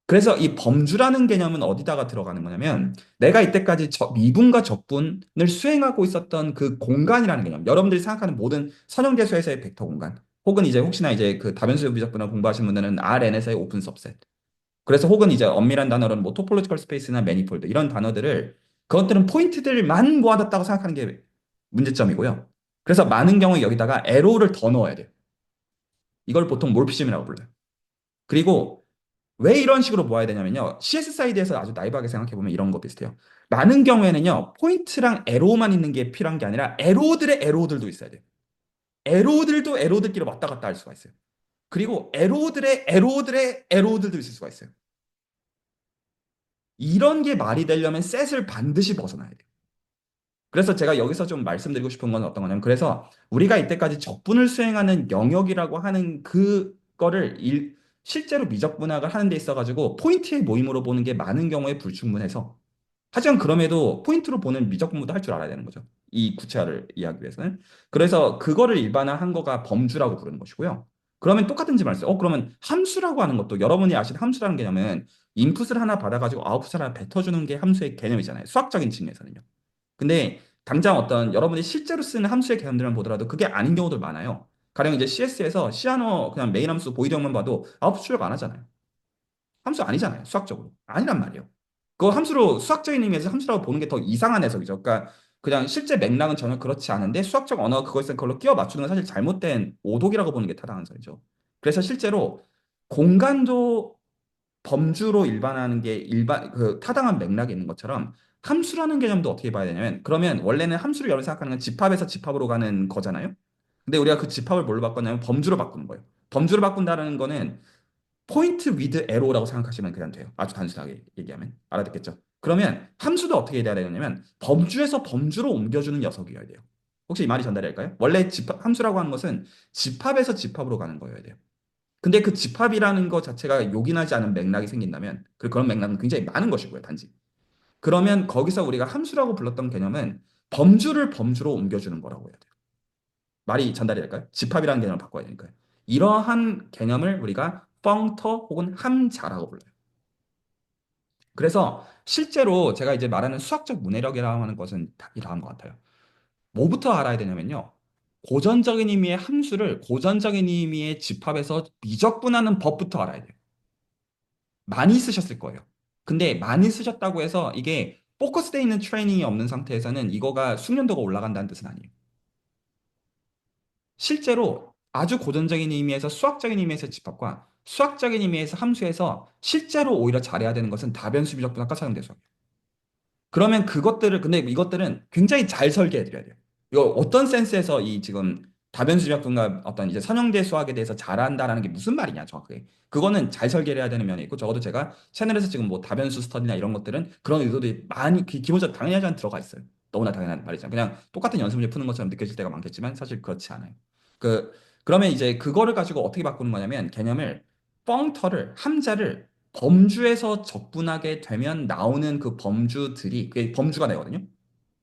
그래서 이 범주라는 개념은 어디다가 들어가는 거냐면 내가 이때까지 미분과 적분을 수행하고 있었던 그 공간이라는 개념. 여러분들이 생각하는 모든 선형대수에서의 벡터 공간. 혹은 이제 혹시나 이제 그 다변수 미적분을 공부하신 분들은 RN에서의 오픈 सब셋. 그래서 혹은 이제 엄밀한 단어로는 뭐 토폴로지컬 스페이스나 매니폴드 이런 단어들을 그것들은 포인트들만 모아뒀다고 생각하는 게 문제점이고요. 그래서 많은 경우에 여기다가 에로를 더 넣어야 돼요. 이걸 보통 몰피즘이라고 불러요. 그리고 왜 이런 식으로 모아야 되냐면요. CS 사이드에서 아주 나이브하게 생각해보면 이런 거 비슷해요. 많은 경우에는요, 포인트랑 에로만 있는 게 필요한 게 아니라 에로들의 에로들도 있어야 돼요. 에로들도 에로들끼리 왔다 갔다 할 수가 있어요. 그리고 에로들의 에로들의 에로들도 있을 수가 있어요. 이런 게 말이 되려면 셋을 반드시 벗어나야 돼요. 그래서 제가 여기서 좀 말씀드리고 싶은 건 어떤 거냐면, 그래서 우리가 이때까지 적분을 수행하는 영역이라고 하는 그거를 실제로 미적분학을 하는 데 있어가지고 포인트의 모임으로 보는 게 많은 경우에 불충분해서 하지만 그럼에도 포인트로 보는 미적분모도 할 줄 알아야 되는 거죠. 이 구체화를 이해하기 위해서는. 그래서 그거를 일반화한 거가 범주라고 부르는 것이고요. 그러면 똑같은 질문을 했어요. 그러면 함수라고 하는 것도 여러분이 아시는 함수라는 개념은 인풋을 하나 받아가지고 아웃풋을 하나 뱉어주는 게 함수의 개념이잖아요. 수학적인 측면에서는요. 근데 당장 어떤 여러분이 실제로 쓰는 함수의 개념들만 보더라도 그게 아닌 경우도 많아요. 가령 이제 CS에서 시아노 그냥 메인 함수 보이드형만 봐도 아웃풋 출력 안 하잖아요. 함수 아니잖아요. 수학적으로. 아니란 말이에요. 그거 함수로 수학적인 의미에서 함수라고 보는 게 더 이상한 해석이죠. 그러니까 그냥 실제 맥락은 전혀 그렇지 않은데 수학적 언어가 그것을 그걸로 끼워 맞추는 건 사실 잘못된 오독이라고 보는 게 타당한 소리죠. 그래서 실제로 공간도 범주로 일반화하는 게 일반 그 타당한 맥락이 있는 것처럼 함수라는 개념도 어떻게 봐야 되냐면 그러면 원래는 함수를 여러 생각하는 건 집합에서 집합으로 가는 거잖아요. 근데 우리가 그 집합을 뭘로 바꿨냐면 범주로 바꾸는 거예요. 범주로 바꾼다는 거는 포인트 위드 에로라고 생각하시면 그냥 돼요. 아주 단순하게 얘기하면 알아듣겠죠? 그러면 함수도 어떻게 돼야 되냐면 범주에서 범주로 옮겨주는 녀석이어야 돼요. 혹시 이 말이 전달이 될까요? 원래 집합, 함수라고 하는 것은 집합에서 집합으로 가는 거여야 돼요. 근데 그 집합이라는 것 자체가 요긴하지 않은 맥락이 생긴다면 그런 맥락은 굉장히 많은 것이고요, 단지. 그러면 거기서 우리가 함수라고 불렀던 개념은 범주를 범주로 옮겨주는 거라고 해야 돼요. 말이 전달이 될까요? 집합이라는 개념을 바꿔야 되니까요. 이러한 개념을 우리가 펑터 혹은 함자라고 불러요. 그래서 실제로 제가 이제 말하는 수학적 문해력이라고 하는 것은 이러한 것 같아요. 뭐부터 알아야 되냐면요. 고전적인 의미의 함수를 고전적인 의미의 집합에서 미적분하는 법부터 알아야 돼요. 많이 쓰셨을 거예요. 근데 많이 쓰셨다고 해서 이게 포커스되어 있는 트레이닝이 없는 상태에서는 이거가 숙련도가 올라간다는 뜻은 아니에요. 실제로 아주 고전적인 의미에서 수학적인 의미에서 집합과 수학적인 의미에서 함수에서 실제로 오히려 잘해야 되는 것은 다변수 비적분학 가차등대수학이에요. 그러면 그것들을 근데 이것들은 굉장히 잘 설계해 드려야 돼요. 이거 어떤 센스에서 이 지금 다변수 비학분과 어떤 이제 선형대 수학에 대해서 잘한다라는 게 무슨 말이냐 정확하게. 그거는 잘 설계를 해야 되는 면이 있고 적어도 제가 채널에서 지금 뭐 다변수 스터디나 이런 것들은 그런 의도들이 많이 기본적으로 당연하지 않 들어가 있어요. 너무나 당연한 말이죠. 그냥 똑같은 연습 문제 푸는 것처럼 느껴질 때가 많겠지만 사실 그렇지 않아요. 그 그러면 이제 그거를 가지고 어떻게 바꾸는 거냐면 개념을 펑터를 함자를 범주에서 적분하게 되면 나오는 그 범주들이 그게 범주가 되거든요.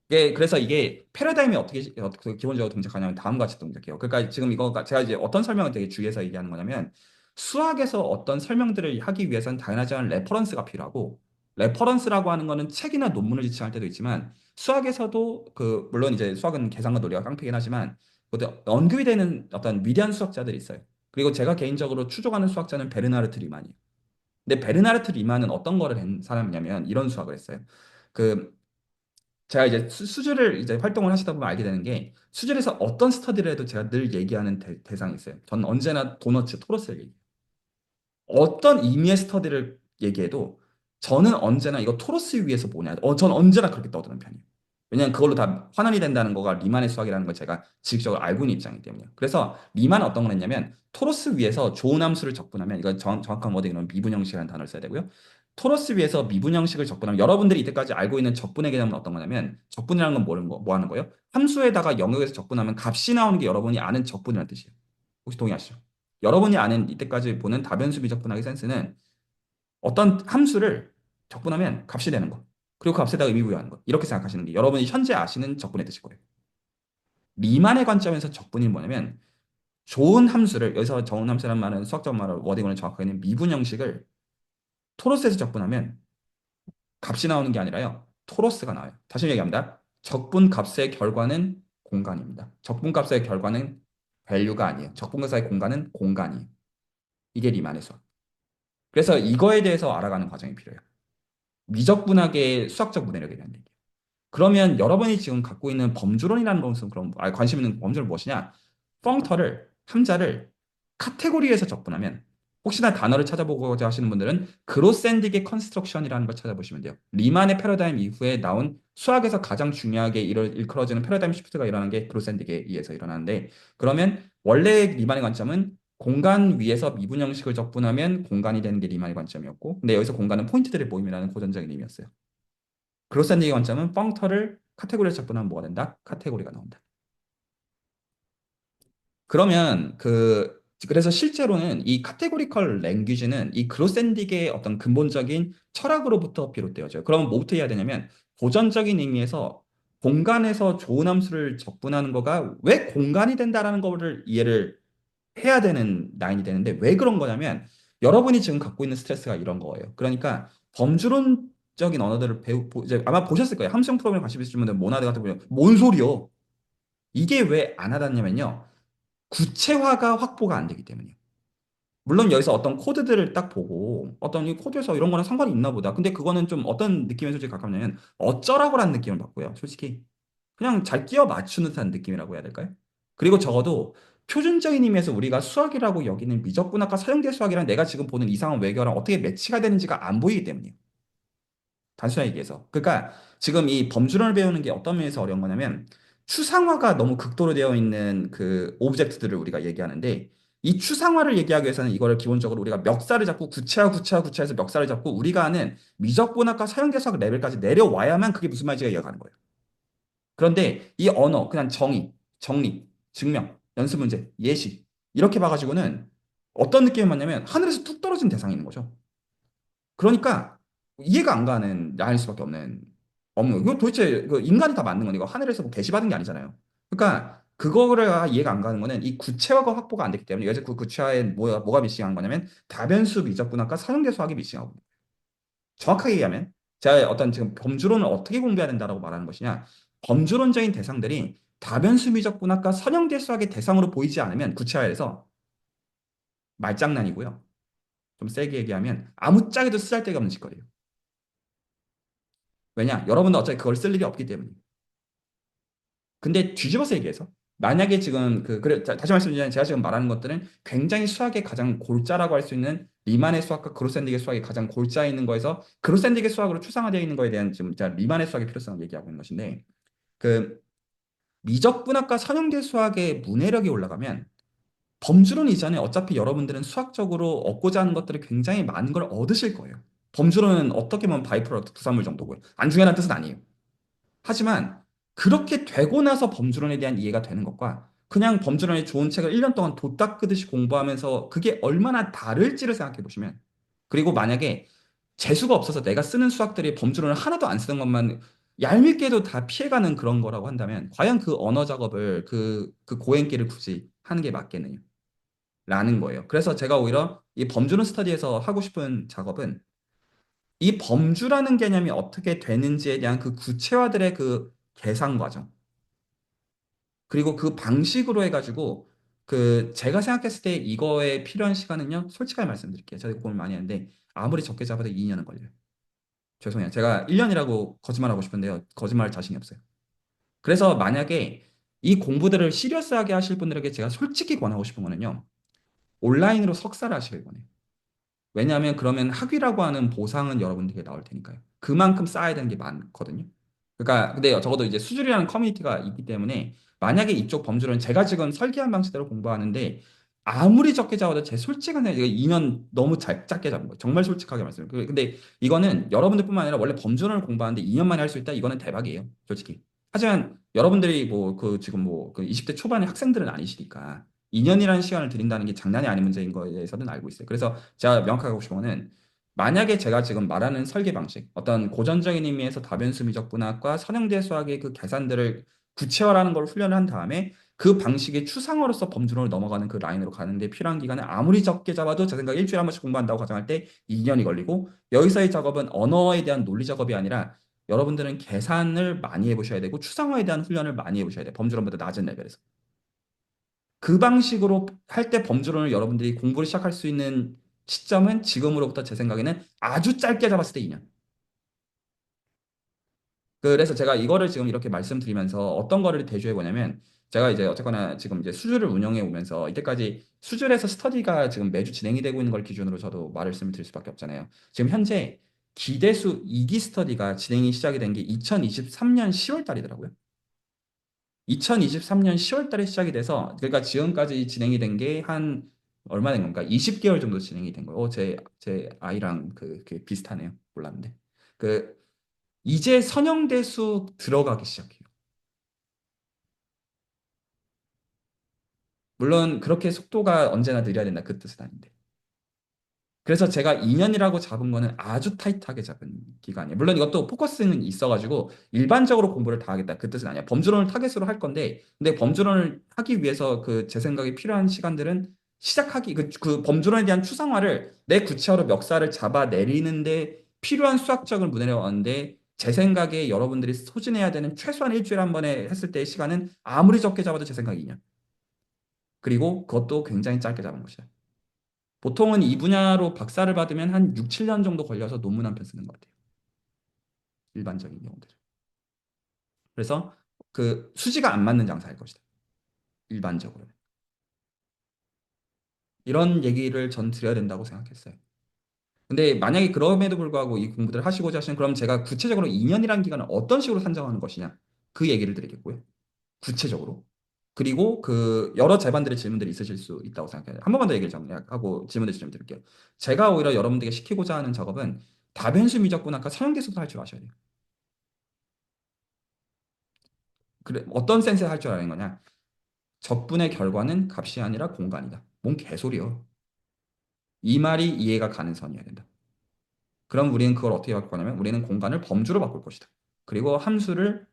그래서 이게 패러다임이 어떻게 기본적으로 동작하냐면 다음과 같이 동작해요. 그러니까 지금 이거 제가 이제 어떤 설명을 되게 주의해서 얘기하는 거냐면 수학에서 어떤 설명들을 하기 위해서는 당연하지만 레퍼런스가 필요하고 레퍼런스라고 하는 거는 책이나 논문을 지칭할 때도 있지만 수학에서도 그 물론 이제 수학은 계산과 논리가 깡패긴 하지만 그것도 언급이 되는 어떤 위대한 수학자들이 있어요. 그리고 제가 개인적으로 추종하는 수학자는 베르나르트 리만이에요. 근데 베르나르트 리만은 어떤 거를 한 사람이냐면 이런 수학을 했어요. 그 제가 이제 수주를 이제 활동을 하시다 보면 알게 되는 게 수주에서 어떤 스터디를 해도 제가 늘 얘기하는 대상이 있어요. 저는 언제나 도너츠 토로스를 얘기해요. 어떤 의미의 스터디를 얘기해도 저는 언제나 이거 토로스 위에서 뭐냐. 저는 언제나 그렇게 떠드는 편이에요. 왜냐하면 그걸로 다 환원이 된다는 거가 리만의 수학이라는 걸 제가 지식적으로 알고 있는 입장이기 때문이에요. 그래서 리만은 어떤 걸 했냐면 토로스 위에서 좋은 함수를 적분하면 이건 정확한 워딩으로는 미분 형식이라는 단어를 써야 되고요. 토로스 위에서 미분 형식을 적분하면 여러분들이 이때까지 알고 있는 적분의 개념은 어떤 거냐면 적분이라는 건 뭐 하는 거예요? 함수에다가 영역에서 적분하면 값이 나오는 게 여러분이 아는 적분이라는 뜻이에요. 혹시 동의하시죠? 여러분이 아는 이때까지 보는 다변수 비적분학의 센스는 어떤 함수를 적분하면 값이 되는 거. 그리고 그 값에다가 의미 부여하는 거. 이렇게 생각하시는 게 여러분이 현재 아시는 적분의 뜻일 거예요. 리만의 관점에서 적분이 뭐냐면 좋은 함수를 여기서 좋은 함수란 말은 수학적 말로 워딩으로 정확하게는 미분 형식을 토로스에서 적분하면 값이 나오는 게 아니라요. 토로스가 나와요. 다시 얘기합니다. 적분 값의 결과는 공간입니다. 적분 값의 결과는 밸류가 아니에요. 적분 값의 공간은 공간이에요. 이게 리만의 수학. 그래서 이거에 대해서 알아가는 과정이 필요해요. 미적분학의 수학적 문해력에 대한 얘기. 그러면 여러분이 지금 갖고 있는 범주론이라는 것은 그럼 관심 있는 범주는 무엇이냐? 펑터를 함자를 카테고리에서 접근하면 혹시나 단어를 찾아보고자 하시는 분들은 그로샌딕의 컨스트럭션이라는 걸 찾아보시면 돼요. 리만의 패러다임 이후에 나온 수학에서 가장 중요하게 일컬어지는 패러다임 시프트가 일어나는 게 그로샌딕에 의해서 일어나는데 그러면 원래 리만의 관점은 공간 위에서 미분 형식을 적분하면 공간이 되는 게 리만의 관점이었고 근데 여기서 공간은 포인트들의 모임이라는 고전적인 의미였어요. 그로샌딩의 관점은 펑터를 카테고리에 접근하면 뭐가 된다? 카테고리가 나온다. 그러면 그래서 실제로는 이 카테고리컬 랭귀지는 이 그로샌딕의 어떤 근본적인 철학으로부터 비롯되어져요. 그러면 뭐부터 해야 되냐면 고전적인 의미에서 공간에서 좋은 함수를 적분하는 거가 왜 공간이 된다라는 거를 이해를 해야 되는 라인이 되는데 왜 그런 거냐면 여러분이 지금 갖고 있는 스트레스가 이런 거예요. 그러니까 범주론적인 언어들을 이제 아마 보셨을 거예요. 함수형 프로그램 관심 있으신 분들 모나드 같은 거 보면 뭔 소리요? 이게 왜 안 하다냐면요. 구체화가 확보가 안 되기 때문이에요. 물론 여기서 어떤 코드들을 딱 보고 어떤 이 코드에서 이런 거랑 상관이 있나 보다. 근데 그거는 좀 어떤 느낌에 솔직히 가깝냐면 어쩌라고라는 느낌을 받고요. 솔직히 그냥 잘 끼워 맞추는 듯한 느낌이라고 해야 될까요? 그리고 적어도 표준적인 의미에서 우리가 수학이라고 여기는 미적분학과 사형제 수학이랑 내가 지금 보는 이상한 외교랑 어떻게 매치가 되는지가 안 보이기 때문이에요. 단순하게 얘기해서. 그러니까 지금 이 범주론을 배우는 게 어떤 면에서 어려운 거냐면 추상화가 너무 극도로 되어 있는 그 오브젝트들을 우리가 얘기하는데 이 추상화를 얘기하기 위해서는 이거를 기본적으로 우리가 멱살을 잡고 구체화해서 멱살을 잡고 우리가 아는 미적분학과 사형대수학 레벨까지 내려와야만 그게 무슨 말인지가 이해가는 거예요. 그런데 이 언어, 그냥 정의, 정리, 증명, 연습 문제, 예시 이렇게 봐가지고는 어떤 느낌이 맞냐면 하늘에서 뚝 떨어진 대상이 있는 거죠. 그러니까 이해가 안 가는 나일 수밖에 없는 거. 이거 도대체 그 인간이 다 만든 건 이거 하늘에서 뭐 계시받은 게 아니잖아요. 그러니까 그거를 이해가 안 가는 거는 이 구체화가 확보가 안 됐기 때문에 여기서 그 구체화에 뭐가 미싱한 거냐면 다변수 미적분학과 사형대 수학이 미싱하고 정확하게 얘기하면 제가 어떤 지금 범주론을 어떻게 공부해야 된다라고 말하는 것이냐 범주론적인 대상들이 다변수 미적분학과 선형대 수학의 대상으로 보이지 않으면 구체화해서 말장난이고요. 좀 세게 얘기하면 아무짝에도 쓰잘데가 없는 짓거리예요. 왜냐? 여러분도 어차피 그걸 쓸 일이 없기 때문이에요. 근데 뒤집어서 얘기해서 만약에 지금 그래 다시 말씀드리면 제가 지금 말하는 것들은 굉장히 수학의 가장 골자라고 할 수 있는 리만의 수학과 그로샌딕의 수학이 가장 골자에 있는 거에서 그로샌딕의 수학으로 추상화되어 있는 거에 대한 지금 제가 리만의 수학의 필요성을 얘기하고 있는 것인데 그 미적분학과 선형대 수학의 문해력이 올라가면 범주론 이전에 어차피 여러분들은 수학적으로 얻고자 하는 것들을 굉장히 많은 걸 얻으실 거예요. 범주론은 어떻게 보면 바이프로덕트 부산물 정도고요. 안중에란 뜻은 아니에요. 하지만 그렇게 되고 나서 범주론에 대한 이해가 되는 것과 그냥 범주론의 좋은 책을 1년 동안 도 닦으듯이 공부하면서 그게 얼마나 다를지를 생각해 보시면 그리고 만약에 재수가 없어서 내가 쓰는 수학들이 범주론을 하나도 안 쓰는 것만 얄밉게도 다 피해가는 그런 거라고 한다면 과연 그 언어 작업을 그 고행길을 굳이 하는 게 맞겠느냐 라는 거예요. 그래서 제가 오히려 이 범주론 스터디에서 하고 싶은 작업은 이 범주라는 개념이 어떻게 되는지에 대한 그 구체화들의 그 계산 과정, 그리고 그 방식으로 해가지고 그 제가 생각했을 때 이거에 필요한 시간은요, 솔직하게 말씀드릴게요. 제가 고민 많이 했는데 아무리 적게 잡아도 2년은 걸려요. 죄송해요. 제가 1년이라고 거짓말하고 싶은데요. 거짓말할 자신이 없어요. 그래서 만약에 이 공부들을 시리어스하게 하실 분들에게 제가 솔직히 권하고 싶은 거는요, 온라인으로 석사를 하시길 권해요. 왜냐하면 그러면 학위라고 하는 보상은 여러분들에게 나올 테니까요. 그만큼 쌓아야 되는 게 많거든요. 그러니까 근데 적어도 이제 수준이라는 커뮤니티가 있기 때문에 만약에 이쪽 범주는 제가 지금 설계한 방식대로 공부하는데 아무리 적게 잡아도 제 솔직한 생각, 이거 2년 너무 짧게 잡은 거예요. 정말 솔직하게 말씀드려요. 근데 이거는 여러분들뿐만 아니라 원래 범주론을 공부하는데 2년 만에 할 수 있다? 이거는 대박이에요. 솔직히. 하지만 여러분들이 뭐 그 지금 뭐 그 20대 초반의 학생들은 아니시니까 2년이라는 시간을 드린다는 게 장난이 아닌 문제인 거에 대해서는 알고 있어요. 그래서 제가 명확하게 하고 싶은 거는 만약에 제가 지금 말하는 설계 방식, 어떤 고전적인 의미에서 다변수 미적분학과 선형대 수학의 그 계산들을 구체화라는 걸 훈련을 한 다음에 그 방식의 추상어로서 범주론을 넘어가는 그 라인으로 가는데 필요한 기간을 아무리 적게 잡아도 제 생각 일주일에 한 번씩 공부한다고 가정할 때 2년이 걸리고 여기서의 작업은 언어에 대한 논리 작업이 아니라 여러분들은 계산을 많이 해보셔야 되고 추상화에 대한 훈련을 많이 해보셔야 돼요. 범주론보다 낮은 레벨에서. 그 방식으로 할 때 범주론을 여러분들이 공부를 시작할 수 있는 시점은 지금으로부터 제 생각에는 아주 짧게 잡았을 때 2년. 그래서 제가 이거를 지금 이렇게 말씀드리면서 어떤 거를 대조해 보냐면 제가 이제 어쨌거나 지금 이제 수주를 운영해 오면서 이때까지 수주에서 스터디가 지금 매주 진행이 되고 있는 걸 기준으로 저도 말씀을 드릴 수밖에 없잖아요. 지금 현재 기대수 2기 스터디가 진행이 시작이 된 게 2023년 10월 달이더라고요. 2023년 10월 달에 시작이 돼서 그러니까 지금까지 진행이 된 게 한 얼마 된 건가? 20개월 정도 진행이 된 거예요. 제 아이랑 그 비슷하네요. 몰랐는데. 그 이제 선형대수 들어가기 시작해요. 물론 그렇게 속도가 언제나 느려야 된다 그 뜻은 아닌데. 그래서 제가 2년이라고 잡은 거는 아주 타이트하게 잡은 기간이에요. 물론 이것도 포커스는 있어가지고 일반적으로 공부를 다 하겠다 그 뜻은 아니야. 범주론을 타겟으로 할 건데, 근데 범주론을 하기 위해서 그 제 생각에 필요한 시간들은 시작하기 그 범주론에 대한 추상화를 내 구체화로 멱살을 잡아내리는데 필요한 수학적을 문해내왔는데 제 생각에 여러분들이 소진해야 되는 최소한 일주일에 한 번에 했을 때의 시간은 아무리 적게 잡아도 제 생각이 2년. 그리고 그것도 굉장히 짧게 잡은 것이다. 보통은 이 분야로 박사를 받으면 한 6, 7년 정도 걸려서 논문 한 편 쓰는 것 같아요. 일반적인 경우들. 그래서 그 수지가 안 맞는 장사일 것이다. 일반적으로. 이런 얘기를 전 드려야 된다고 생각했어요. 근데 만약에 그럼에도 불구하고 이 공부들을 하시고자 하시는 그럼 제가 구체적으로 2년이라는 기간을 어떤 식으로 산정하는 것이냐 그 얘기를 드리겠고요. 구체적으로. 그리고 그 여러 제반들의 질문들이 있으실 수 있다고 생각해요. 한 번만 더 얘기를 정리하고 질문을 좀 드릴게요. 제가 오히려 여러분들에게 시키고자 하는 작업은 다변수 미적분학과 서형대수도 할 줄 아셔야 돼요. 그래, 어떤 센스에 할 줄 아는 거냐? 적분의 결과는 값이 아니라 공간이다. 뭔 개소리요. 이 말이 이해가 가는 선이어야 된다. 그럼 우리는 그걸 어떻게 바꿀 거냐면 우리는 공간을 범주로 바꿀 것이다. 그리고 함수를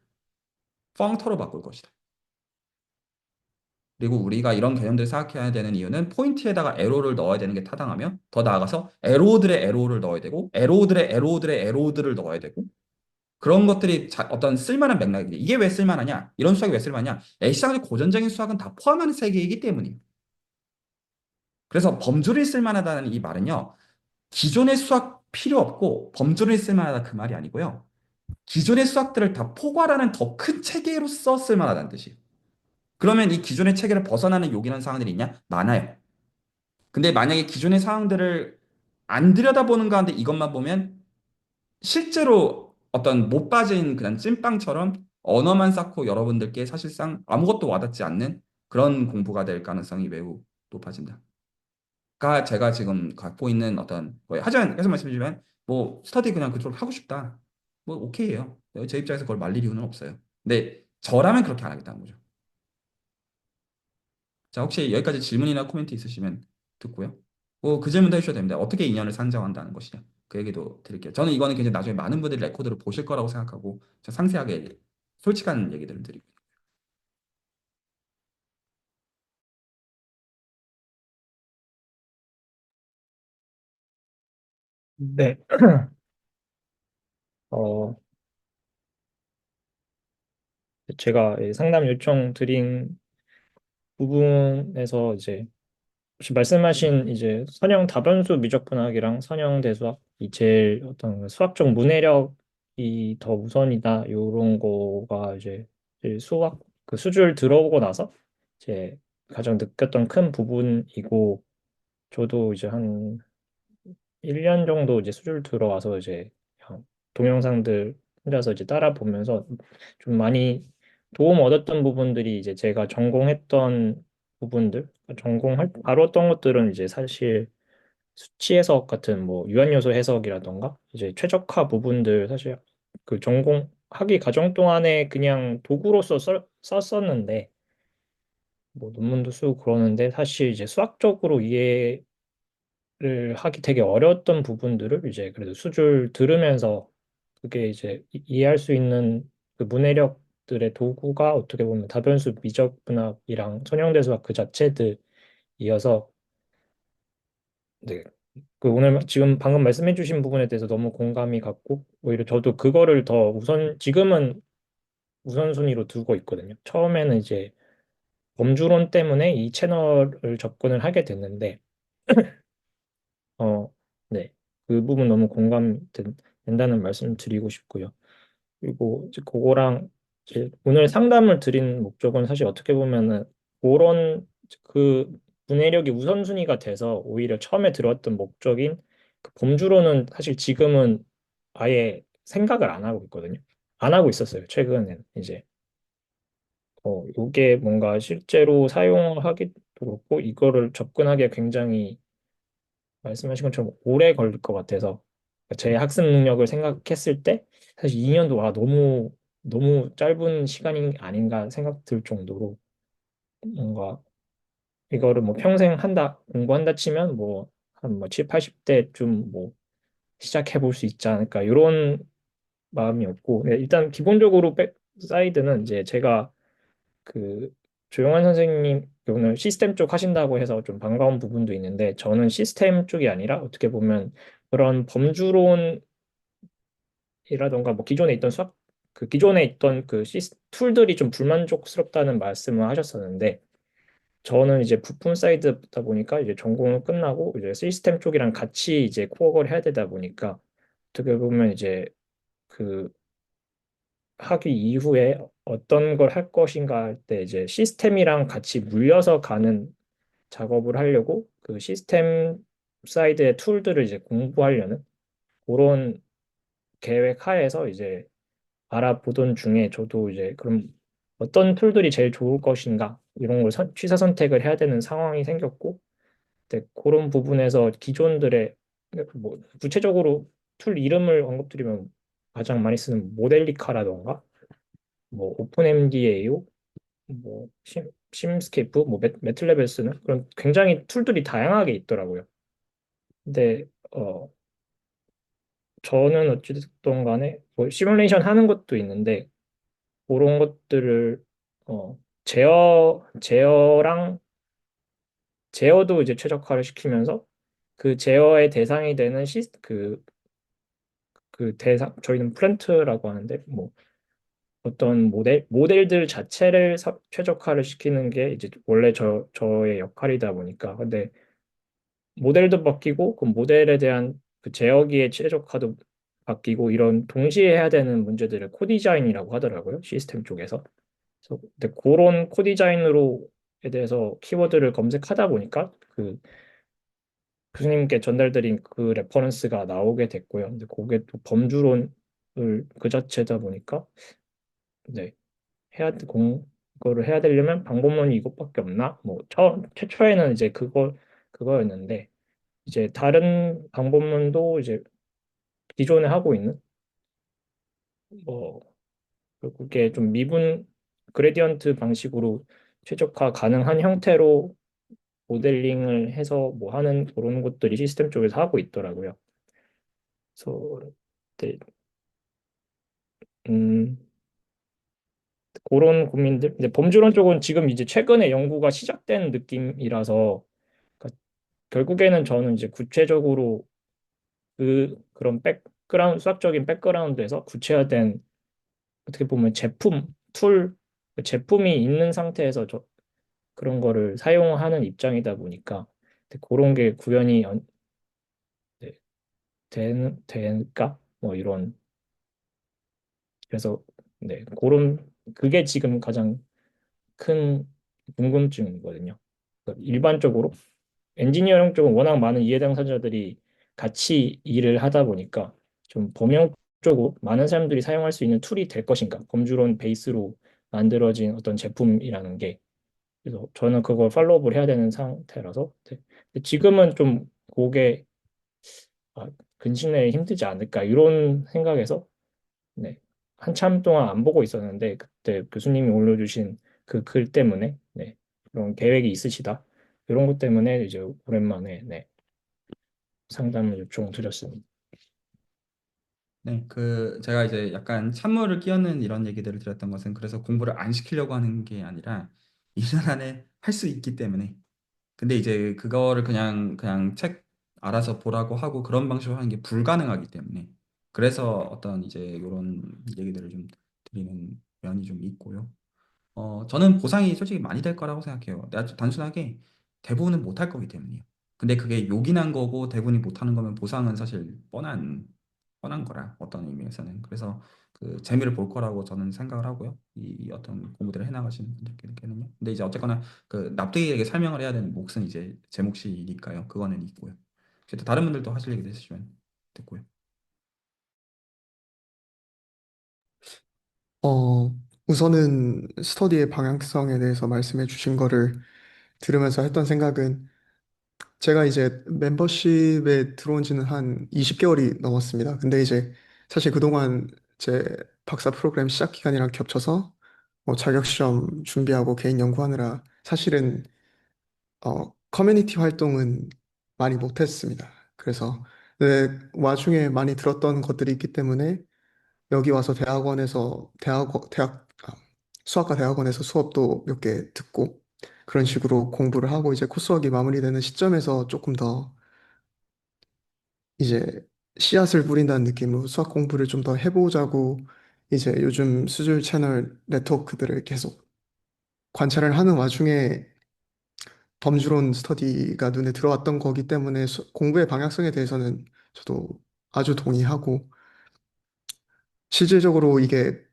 펑터로 바꿀 것이다. 그리고 우리가 이런 개념들을 생각해야 되는 이유는 포인트에다가 에로를 넣어야 되는 게 타당하며 더 나아가서 에로들의 에로를 넣어야 되고 에로들의 에로들의 에로들을 넣어야 되고 그런 것들이 어떤 쓸만한 맥락이지. 이게 왜 쓸만하냐? 이런 수학이 왜 쓸만하냐? A시장의 고전적인 수학은 다 포함하는 세계이기 때문이에요. 그래서 범주를 쓸만하다는 이 말은요. 기존의 수학 필요 없고 범주를 쓸만하다 그 말이 아니고요. 기존의 수학들을 다 포괄하는 더 큰 체계로서 쓸만하다는 뜻이에요. 그러면 이 기존의 체계를 벗어나는 요긴한 사항들이 있냐? 많아요. 근데 만약에 기존의 사항들을 안 들여다보는 가운데 이것만 보면 실제로 어떤 못 빠진 그냥 찐빵처럼 언어만 쌓고 여러분들께 사실상 아무것도 와닿지 않는 그런 공부가 될 가능성이 매우 높아진다. 가 제가 지금 갖고 있는 어떤 거예요. 하지만 계속 말씀드리면 뭐 스터디 그냥 그쪽으로 하고 싶다. 뭐 오케이예요. 제 입장에서 그걸 말릴 이유는 없어요. 근데 저라면 그렇게 안 하겠다는 거죠. 자, 혹시 여기까지 질문이나 코멘트 있으시면 듣고요. 뭐 그 질문도 해주셔도 됩니다. 어떻게 인연을 산정한다는 것이냐. 그 얘기도 드릴게요. 저는 이거는 굉장히 나중에 많은 분들이 레코드를 보실 거라고 생각하고 상세하게 솔직한 얘기들을 드리고. 네. 어, 제가 상담 요청 드린 부분에서 이제 혹시 말씀하신 이제 선형 다변수 미적분학이랑 선형 대수학 이 제일 어떤 수학적 문해력이 더 우선이다 요런 거가 이제 수학 그 수줄 들어오고 나서 이제 가장 느꼈던 큰 부분이고 저도 이제 한 1년 정도 이제 수줄 들어와서 이제 그냥 동영상들 혼자서 이제 따라 보면서 좀 많이 도움 얻었던 부분들이 이제 제가 전공했던 부분들, 전공할 다뤘던 것들은 이제 사실 수치 해석 같은 뭐 유한요소 해석이라던가 이제 최적화 부분들 사실 그 전공 학위 과정 동안에 그냥 도구로서 썼었는데 뭐 논문도 쓰고 그러는데 사실 이제 수학적으로 이해를 하기 되게 어려웠던 부분들을 이제 그래도 수줄 들으면서 그게 이제 이해할 수 있는 그 문해력들의 도구가 어떻게 보면 다변수 미적분학이랑 선형대수학 그 자체들이어서 네. 그 오늘 지금 방금 말씀해 주신 부분에 대해서 너무 공감이 갔고 오히려 저도 그거를 더 우선 지금은 우선순위로 두고 있거든요. 처음에는 이제 범주론 때문에 이 채널을 접근을 하게 됐는데 어, 네. 그 부분 너무 공감된다는 말씀 드리고 싶고요. 그리고 이제 그거랑 이제 오늘 상담을 드린 목적은 사실 어떻게 보면은 그런 그 문해력이 우선순위가 돼서 오히려 처음에 들어왔던 목적인 그 범주로는 사실 지금은 아예 생각을 안 하고 있거든요. 안 하고 있었어요. 최근에는 이제 이게 뭔가 실제로 사용하기도 그렇고 이거를 접근하기에 굉장히 말씀하신 것처럼 오래 걸릴 것 같아서 제 학습 능력을 생각했을 때 사실 2년도 너무 너무 짧은 시간이 아닌가 생각 들 정도로 뭔가 이거를 뭐 평생 한다, 공부한다 치면 뭐, 한 뭐 7, 80대쯤 뭐 시작해 볼 수 있지 않을까, 이런 마음이었고, 네, 일단 기본적으로 백사이드는 이제 제가 그 조용한 선생님 오늘 시스템 쪽 하신다고 해서 좀 반가운 부분도 있는데, 저는 시스템 쪽이 아니라 어떻게 보면 그런 범주론이라던가 뭐 기존에 있던 수학, 그 기존에 있던 그 툴들이 좀 불만족스럽다는 말씀을 하셨었는데, 저는 이제 부품 사이드다 보니까 이제 전공을 끝나고 이제 시스템 쪽이랑 같이 이제 코어를 해야 되다 보니까, 어떻게 보면 이제 그 학위 이후에 어떤 걸 할 것인가 할 때 이제 시스템이랑 같이 물려서 가는 작업을 하려고 그 시스템 사이드의 툴들을 이제 공부하려는 그런 계획 하에서 이제 알아보던 중에, 저도 이제 그럼 어떤 툴들이 제일 좋을 것인가 이런 걸 취사 선택을 해야 되는 상황이 생겼고, 네, 그런 부분에서 기존들의 뭐 구체적으로 툴 이름을 언급드리면 가장 많이 쓰는 모델리카라던가 뭐 오픈MDAO, 뭐 심스케이프, 뭐 매틀랩에 쓰는 그런 굉장히 툴들이 다양하게 있더라고요. 근데 저는 어찌됐든 간에 뭐 시뮬레이션 하는 것도 있는데, 그런 것들을 제어도 이제 최적화를 시키면서 그 제어의 대상이 되는 그 대상, 저희는 프렌트라고 하는데, 뭐 어떤 모델들 자체를 최적화를 시키는 게 이제 원래 저의 역할이다 보니까. 근데 모델도 바뀌고 그 모델에 대한 그 제어기의 최적화도 바뀌고, 이런 동시에 해야 되는 문제들을 코디자인이라고 하더라고요, 시스템 쪽에서. 그래서 근데 그런 코디자인으로에 대해서 키워드를 검색하다 보니까 그 교수님께 전달드린 그 레퍼런스가 나오게 됐고요. 근데 그게 또 범주론을 그 자체다 보니까, 네, 그거를 해야 되려면 방법론이 이것밖에 없나? 뭐 최초에는 이제 그거였는데, 이제 다른 방법론도 이제 기존에 하고 있는 뭐 그게 좀 그레디언트 방식으로 최적화 가능한 형태로 모델링을 해서 뭐 하는 그런 것들이 시스템 쪽에서 하고 있더라고요. 그래서 네, 음, 그런 고민들. 이제 범주론 쪽은 지금 이제 최근에 연구가 시작된 느낌이라서, 그러니까 결국에는 저는 이제 구체적으로 그런 수학적인 백그라운드에서 구체화된, 어떻게 보면 그 제품이 있는 상태에서 그런 거를 사용하는 입장이다 보니까, 그런 게 구현이 네, 될까? 뭐 이런. 그래서 네, 그게 지금 가장 큰 궁금증이거든요. 그러니까 일반적으로 엔지니어링 쪽은 워낙 많은 이해 당사자들이 같이 일을 하다 보니까, 좀 범용 쪽으로 많은 사람들이 사용할 수 있는 툴이 될 것인가, 범주론 베이스로 만들어진 어떤 제품이라는 게. 그래서 저는 그걸 팔로우업을 해야 되는 상태라서, 네. 근데 지금은 좀 그게 근시 내에 힘들지 않을까 이런 생각에서, 네, 한참 동안 안 보고 있었는데 그때 교수님이 올려주신 그 글 때문에, 네, 그런 계획이 있으시다 이런 것 때문에 이제 오랜만에, 네, 상담을 요청드렸습니다. 네, 제가 이제 약간 찬물을 끼얹는 이런 얘기들을 드렸던 것은 그래서 공부를 안 시키려고 하는 게 아니라 2년 안에 할 수 있기 때문에. 근데 이제 그거를 그냥 책 알아서 보라고 하고 그런 방식으로 하는 게 불가능하기 때문에. 그래서 어떤 이제 이런 얘기들을 좀 드리는 면이 좀 있고요. 저는 보상이 솔직히 많이 될 거라고 생각해요. 아주 단순하게 대부분은 못 할 거기 때문이에요. 근데 그게 요긴한 거고 대부분이 못 하는 거면 보상은 사실 뻔한 거라, 어떤 의미에서는. 그래서 그 재미를 볼 거라고 저는 생각을 하고요. 이 어떤 공부들을 해나가시는 분들께는요. 근데 이제 어쨌거나 그 납득이 되게 설명을 해야 되는 몫은 이제 제 몫이니까요. 그거는 있고요. 그래도 다른 분들도 하실 얘기도 있으시면 듣고요. 어, 우선은 스터디의 방향성에 대해서 말씀해 주신 거를 들으면서 했던 생각은, 제가 이제 멤버십에 들어온 지는 한 20개월이 넘었습니다. 근데 이제 사실 그동안 제 박사 프로그램 시작 기간이랑 겹쳐서 뭐 자격시험 준비하고 개인 연구하느라 사실은 커뮤니티 활동은 많이 못했습니다. 그래서 네, 와중에 많이 들었던 것들이 있기 때문에 여기 와서 수학과 대학원에서 수업도 몇 개 듣고 그런 식으로 공부를 하고 이제 코스웍이 마무리되는 시점에서 조금 더 이제 씨앗을 뿌린다는 느낌으로 수학 공부를 좀 더 해보자고 이제 요즘 수질 채널 네트워크들을 계속 관찰을 하는 와중에 범주론 스터디가 눈에 들어왔던 거기 때문에 공부의 방향성에 대해서는 저도 아주 동의하고 실질적으로 이게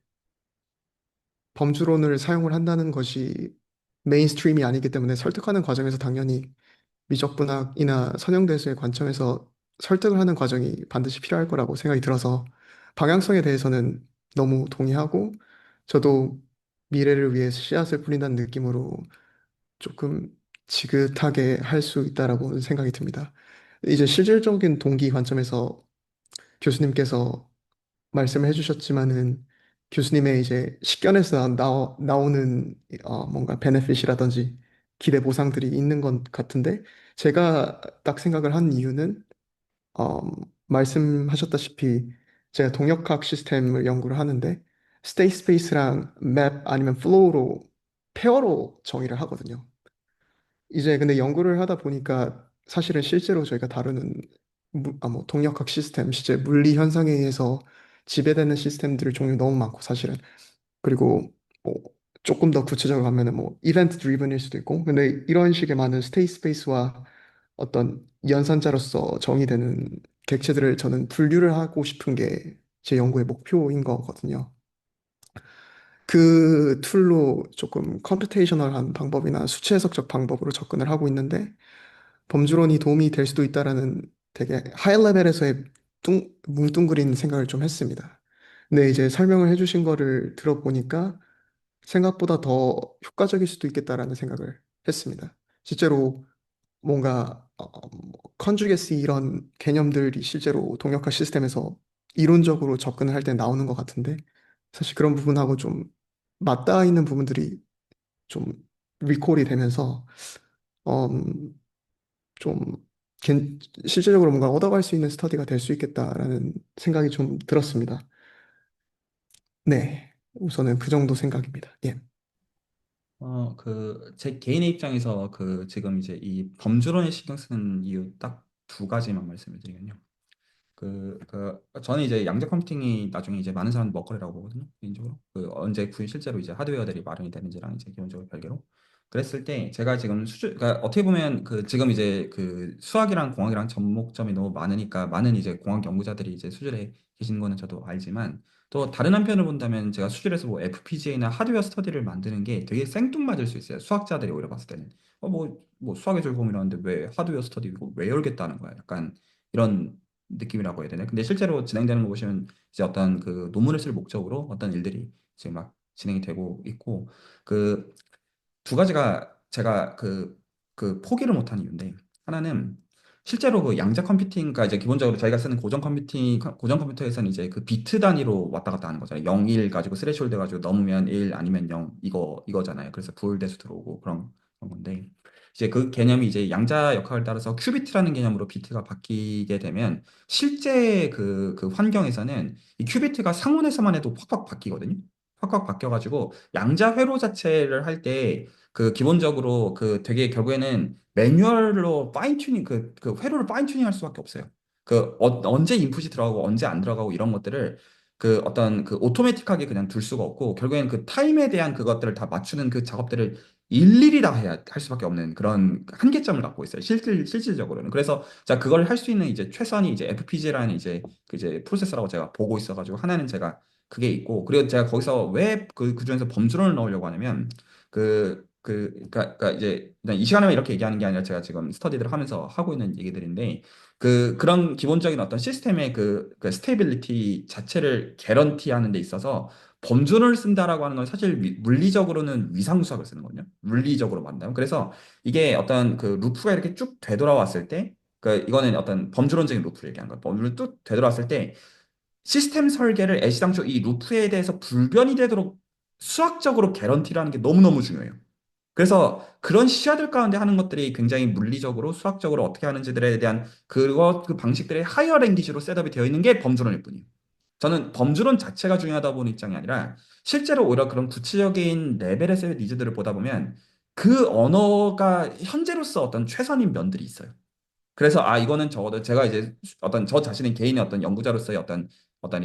범주론을 사용을 한다는 것이 메인스트림이 아니기 때문에 설득하는 과정에서 당연히 미적분학이나 선형대수의 관점에서 설득을 하는 과정이 반드시 필요할 거라고 생각이 들어서 방향성에 대해서는 너무 동의하고 저도 미래를 위해 씨앗을 뿌린다는 느낌으로 조금 지긋하게 할 수 있다라고 생각이 듭니다. 이제 실질적인 동기 관점에서 교수님께서 말씀을 해주셨지만은 교수님의 이제 식견에서 나오는 뭔가 베네핏이라든지 기대 보상들이 있는 것 같은데 제가 딱 생각을 한 이유는 어, 말씀하셨다시피 제가 동역학 시스템을 연구를 하는데 스테이트 스페이스랑 맵 아니면 플로우로 페어로 정의를 하거든요. 이제 근데 연구를 하다 보니까 사실은 실제로 저희가 다루는 뭐 동력학 시스템, 실제 물리 현상에 의해서 지배되는 시스템들의 종류 너무 많고 사실은 그리고 뭐 조금 더 구체적으로 하면은 뭐 이벤트 드리븐일 수도 있고 근데 이런 식의 많은 스테이트 스페이스와 어떤 연산자로서 정의되는 객체들을 저는 분류를 하고 싶은 게 제 연구의 목표인 거거든요. 그 툴로 조금 컴퓨테이셔널한 방법이나 수치 해석적 방법으로 접근을 하고 있는데 범주론이 도움이 될 수도 있다라는 되게 하이 레벨에서의 뭉뚱그린 생각을 좀 했습니다. 근데 이제 설명을 해주신 거를 들어보니까 생각보다 더 효과적일 수도 있겠다라는 생각을 했습니다. 실제로 뭔가 컨주게시 이런 개념들이 실제로 동역학 시스템에서 이론적으로 접근을 할 때 나오는 것 같은데 사실 그런 부분하고 좀 맞닿아 있는 부분들이 좀 리콜이 되면서 음, 좀 실질적으로 뭔가 얻어갈 수 있는 스터디가 될 수 있겠다라는 생각이 좀 들었습니다. 네, 우선은 그 정도 생각입니다. 예. 제 개인의 입장에서 지금 이제 이 범주론에 신경 쓰는 이유 딱 두 가지만 말씀을 드리면요. 저는 이제 양자 컴퓨팅이 나중에 이제 많은 사람 먹거리라고 보거든요. 개인적으로. 언제 실제로 이제 하드웨어들이 마련이 되는지랑 이제 기본적으로 별개로. 그랬을 때 제가 지금 그러니까 어떻게 보면 지금 이제 수학이랑 공학이랑 접목점이 너무 많으니까 많은 이제 공학 연구자들이 이제 수질에 계신 거는 저도 알지만 또 다른 한편을 본다면 제가 수질에서 뭐 FPGA나 하드웨어 스터디를 만드는 게 되게 생뚱맞을 수 있어요. 수학자들이 오히려 봤을 때는. 뭐 수학의 즐거움이라는데 왜 하드웨어 스터디 이거 왜 열겠다는 거야. 약간 이런 느낌이라고 해야 되나? 근데 실제로 진행되는 거 보시면 이제 어떤 논문을 쓸 목적으로 어떤 일들이 지금 막 진행이 되고 있고 그 두 가지가 제가 포기를 못한 이유인데 하나는 실제로 양자 컴퓨팅, 그러니까 이제 기본적으로 저희가 쓰는 고전 컴퓨터에서는 이제 비트 단위로 왔다 갔다 하는 거잖아요. 0, 1 가지고 스레시홀드 가지고 넘으면 1 아니면 0 이거잖아요. 그래서 부울대수 들어오고 그런 건데 이제 그 개념이 이제 양자 역학을 따라서 큐비트라는 개념으로 비트가 바뀌게 되면 실제 그 환경에서는 이 큐비트가 상온에서만 해도 확확 바뀌거든요. 확확 바뀌어가지고 양자 회로 자체를 할 때 기본적으로 되게 결국에는 매뉴얼로 파인 튜닝 회로를 파인 튜닝 할 수밖에 없어요. 언제 인풋이 들어가고 언제 안 들어가고 이런 것들을 어떤 오토매틱하게 그냥 둘 수가 없고 결국엔 타임에 대한 그것들을 다 맞추는 그 작업들을 일일이 다 해야 할 수밖에 없는 그런 한계점을 갖고 있어요. 실질적으로는. 그래서 자 그걸 할 수 있는 이제 최선이 이제 FPGA라는 이제 프로세서라고 제가 보고 있어가지고 하나는 제가 그게 있고 그리고 제가 거기서 왜 그중에서 범주론을 넣으려고 하냐면 그러니까 이제 그냥 이 시간에만 이렇게 얘기하는 게 아니라 제가 지금 스터디를 하면서 하고 있는 얘기들인데 그런 기본적인 어떤 시스템의 스테이빌리티 자체를 개런티하는 데 있어서 범준을 쓴다라고 하는 건 사실 물리적으로는 위상수학을 쓰는 거거든요. 물리적으로 만다면. 그래서 이게 어떤 루프가 이렇게 쭉 되돌아왔을 때, 이거는 어떤 범주론적인 루프를 얘기한 거예요. 범주를 쭉 되돌아왔을 때 시스템 설계를 애시당초 이 루프에 대해서 불변이 되도록 수학적으로 개런티라는 게 너무너무 중요해요. 그래서 그런 시야들 가운데 하는 것들이 굉장히 물리적으로 수학적으로 어떻게 하는지들에 대한 그 방식들의 하이어 랭귀지로 셋업이 되어 있는 게 범주론일 뿐이에요. 저는 범주론 자체가 중요하다 보는 입장이 아니라 실제로 오히려 그런 구체적인 레벨에서의 니즈들을 보다 보면 그 언어가 현재로서 어떤 최선인 면들이 있어요. 그래서 아 이거는 적어도 제가 이제 어떤 저 자신의 개인의 어떤 연구자로서의 어떤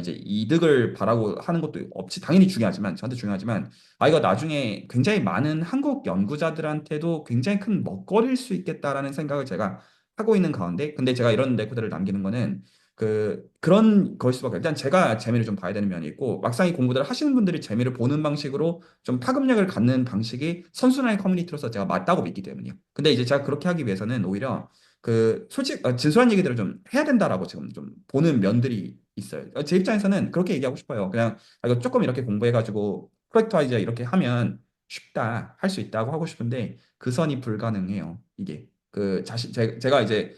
이제 이득을 바라고 하는 것도 없이 당연히 중요하지만 저한테 중요하지만 아 이거 나중에 굉장히 많은 한국 연구자들한테도 굉장히 큰 먹거리일 수 있겠다라는 생각을 제가 하고 있는 가운데 근데 제가 이런 레코드를 남기는 거는 그런 것일 수밖에 일단 제가 재미를 좀 봐야 되는 면이 있고 막상 이 공부들을 하시는 분들이 재미를 보는 방식으로 좀 파급력을 갖는 방식이 선순환의 커뮤니티로서 제가 맞다고 믿기 때문이에요. 근데 이제 제가 그렇게 하기 위해서는 오히려 진솔한 얘기들을 좀 해야 된다라고 지금 좀 보는 면들이 있어요. 제 입장에서는 그렇게 얘기하고 싶어요. 그냥 아, 이거 조금 이렇게 공부해가지고 프로젝트와이즈 이렇게 하면 쉽다, 할 수 있다고 하고 싶은데 그 선이 불가능해요. 이게 제가 이제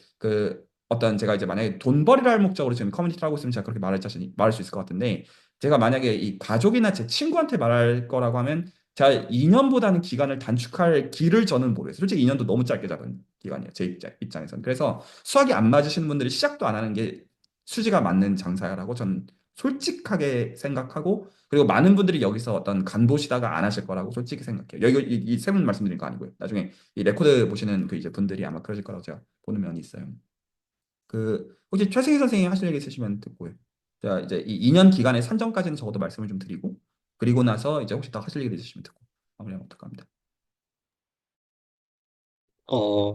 제가 이제 만약에 돈벌이를 할 목적으로 지금 커뮤니티를 하고 있으면 제가 그렇게 말할 수 있을 것 같은데 제가 만약에 이 가족이나 제 친구한테 말할 거라고 하면 제가 2년보다는 기간을 단축할 길을 저는 모르겠어요. 솔직히 2년도 너무 짧게 잡은 기간이에요. 제 입장에서는. 그래서 수학이 안 맞으시는 분들이 시작도 안 하는 게 수지가 맞는 장사라고 저는 솔직하게 생각하고 그리고 많은 분들이 여기서 어떤 간 보시다가 안 하실 거라고 솔직히 생각해요. 여기 이세 분 말씀드린 거 아니고요. 나중에 이 레코드 보시는 그 이제 분들이 아마 그러실 거라고 제가 보는 면이 있어요. 혹시 최승희 선생님이 하실 얘기 있으시면 듣고요. 자, 이제 이 2년 기간의 산정까지는 적어도 말씀을 좀 드리고 그리고 나서 이제 혹시 더 하실 얘기 있으시면 듣고 마무리하면 어떡합니다. 어,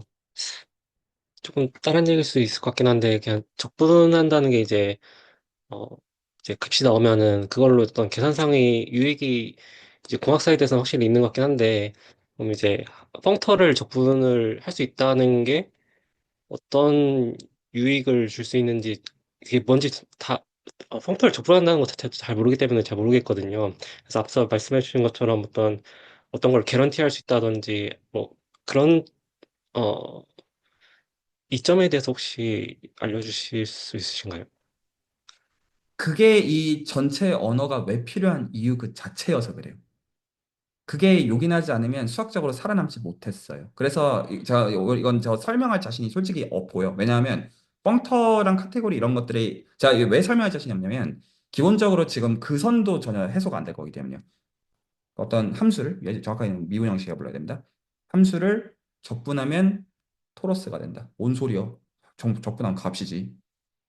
조금 다른 얘기일 수 있을 것 같긴 한데, 그냥 적분한다는 게 어, 이제 값이 나오면은 그걸로 어떤 계산상의 유익이 이제 공학 사이드에서는 확실히 있는 것 같긴 한데, 그럼 이제 펑터를 적분을 할 수 있다는 게 어떤 유익을 줄 수 있는지, 이게 뭔지 다, 펑터를 적분한다는 것 자체도 잘 모르기 때문에 잘 모르겠거든요. 그래서 앞서 말씀해 주신 것처럼 어떤 걸 개런티 할 수 있다든지, 뭐, 그런, 어, 이점에 대해서 혹시 알려주실 수 있으신가요? 그게 이 전체 언어가 왜 필요한 이유 그 자체여서 그래요. 그게 요긴하지 않으면 수학적으로 살아남지 못했어요. 그래서 이건 저 설명할 자신이 솔직히 없고요. 왜냐하면 펑터랑 카테고리 이런 것들이 제가 이게 왜 설명할 자신이 없냐면 기본적으로 지금 그 선도 전혀 해소가 안 될 거기 때문이요. 어떤 함수를 정확하게 미분 형식이라 불러야 됩니다. 함수를 적분하면 토러스가 된다. 뭔 소리요? 적분한 값이지.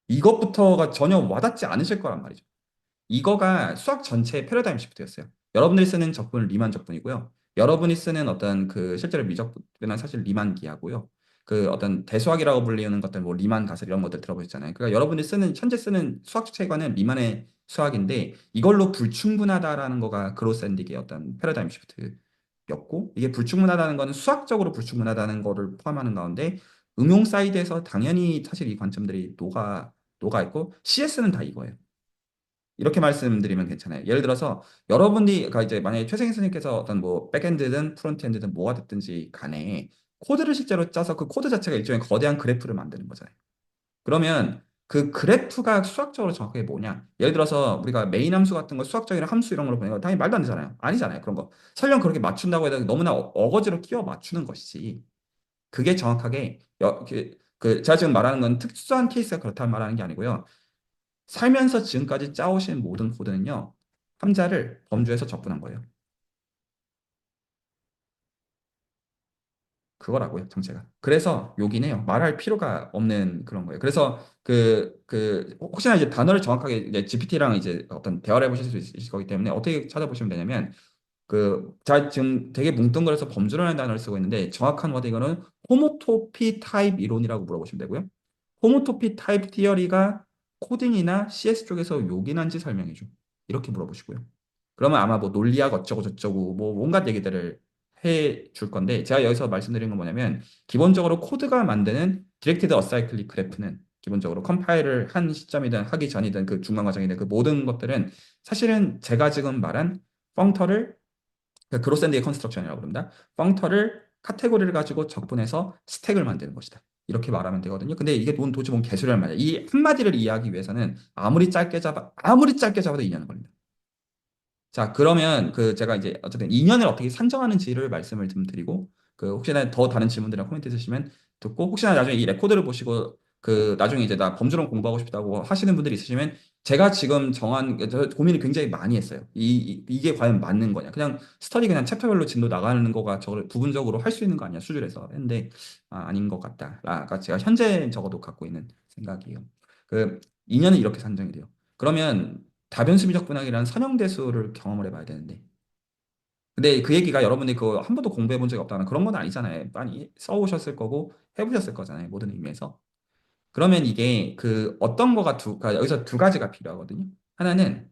이것부터가 전혀 와닿지 않으실 거란 말이죠. 이거가 수학 전체의 패러다임 시프트였어요. 여러분들이 쓰는 적분은 리만 적분이고요. 여러분이 쓰는 어떤 실제로 미적분은 사실 리만 기하고요. 어떤 대수학이라고 불리는 것들 뭐 리만 가설 이런 것들 들어보셨잖아요. 그러니까 여러분이 현재 쓰는 수학 체계관은 리만의 수학인데 이걸로 불충분하다라는 거가 그로샌딕의 어떤 패러다임 시프트였고 이게 불충분하다는 거는 수학적으로 불충분하다는 거를 포함하는 가운데 응용 사이드에서 당연히 사실 이 관점들이 녹아 있고 CS는 다 이거예요. 이렇게 말씀드리면 괜찮아요. 예를 들어서 여러분이 그러니까 이제 만약에 최승희 선생님께서 어떤 뭐 백엔드든 프론트엔드든 뭐가 됐든지 간에 코드를 실제로 짜서 그 코드 자체가 일종의 거대한 그래프를 만드는 거잖아요. 그러면 그 그래프가 수학적으로 정확하게 뭐냐? 예를 들어서 우리가 메인 함수 같은 거 수학적인 함수 이런 걸로 보는 거 당연히 말도 안 되잖아요. 아니잖아요. 그런 거. 설령 그렇게 맞춘다고 해도 너무나 어거지로 끼워 맞추는 것이지. 그게 정확하게 제가 지금 말하는 건 특수한 케이스가 그렇다는 말하는 게 아니고요. 살면서 지금까지 짜오신 모든 코드는요, 함자를 범주에서 적분한 거예요. 그거라고요, 정체가. 그래서 여긴 해요. 말할 필요가 없는 그런 거예요. 그래서 혹시나 이제 단어를 정확하게 이제 GPT랑 이제 어떤 대화를 해보실 수 있을 거기 때문에 어떻게 찾아보시면 되냐면, 제가 지금 되게 뭉뚱그려서 범주라는 단어를 쓰고 있는데, 정확한 워드 이거는 호모토피 타입 이론이라고 물어보시면 되고요. 호모토피 타입 티어리가 코딩이나 CS 쪽에서 요긴한지 설명해 줘. 이렇게 물어보시고요. 그러면 아마 뭐 논리학 어쩌고 저쩌고 뭐 온갖 얘기들을 해 줄 건데 제가 여기서 말씀드린 건 뭐냐면 기본적으로 코드가 만드는 디렉티드 어사이클릭 그래프는 기본적으로 컴파일을 한 시점이든 하기 전이든 그 중간 과정이든 그 모든 것들은 사실은 제가 지금 말한 펑터를 그로샌드의 컨스트럭션이라고 부릅니다. 펑터를 카테고리를 가지고 적분해서 스택을 만드는 것이다. 이렇게 말하면 되거든요. 근데 이게 도대체 뭔 개소리란 말이야. 이 한마디를 이해하기 위해서는 아무리 짧게 잡아도 2년은 걸립니다. 자, 그러면 그 제가 이제 어쨌든 2년을 어떻게 산정하는지를 말씀을 좀 드리고 그 혹시나 더 다른 질문들이나 코멘트 있으시면 듣고 혹시나 나중에 이 레코드를 보시고 그 나중에 이제 나 범주론 공부하고 싶다고 하시는 분들이 있으시면 제가 지금 정한 저 고민을 굉장히 많이 했어요. 이게 과연 맞는 거냐? 그냥 스터디 그냥 챕터별로 진도 나가는 거가 저를 부분적으로 할 수 있는 거 아니야? 수준에서 했는데 아닌 것 같다가 제가 현재 적어도 갖고 있는 생각이에요. 그 2년은 이렇게 산정이 돼요. 그러면 다변수 미적 분학이라는 선형대수를 경험을 해봐야 되는데 근데 그 얘기가 여러분이 그거 한 번도 공부해 본 적이 없다는 그런 건 아니잖아요. 많이 써오셨을 거고 해보셨을 거잖아요. 모든 의미에서. 그러면 이게 그 어떤 거가 그러니까 여기서 두 가지가 필요하거든요. 하나는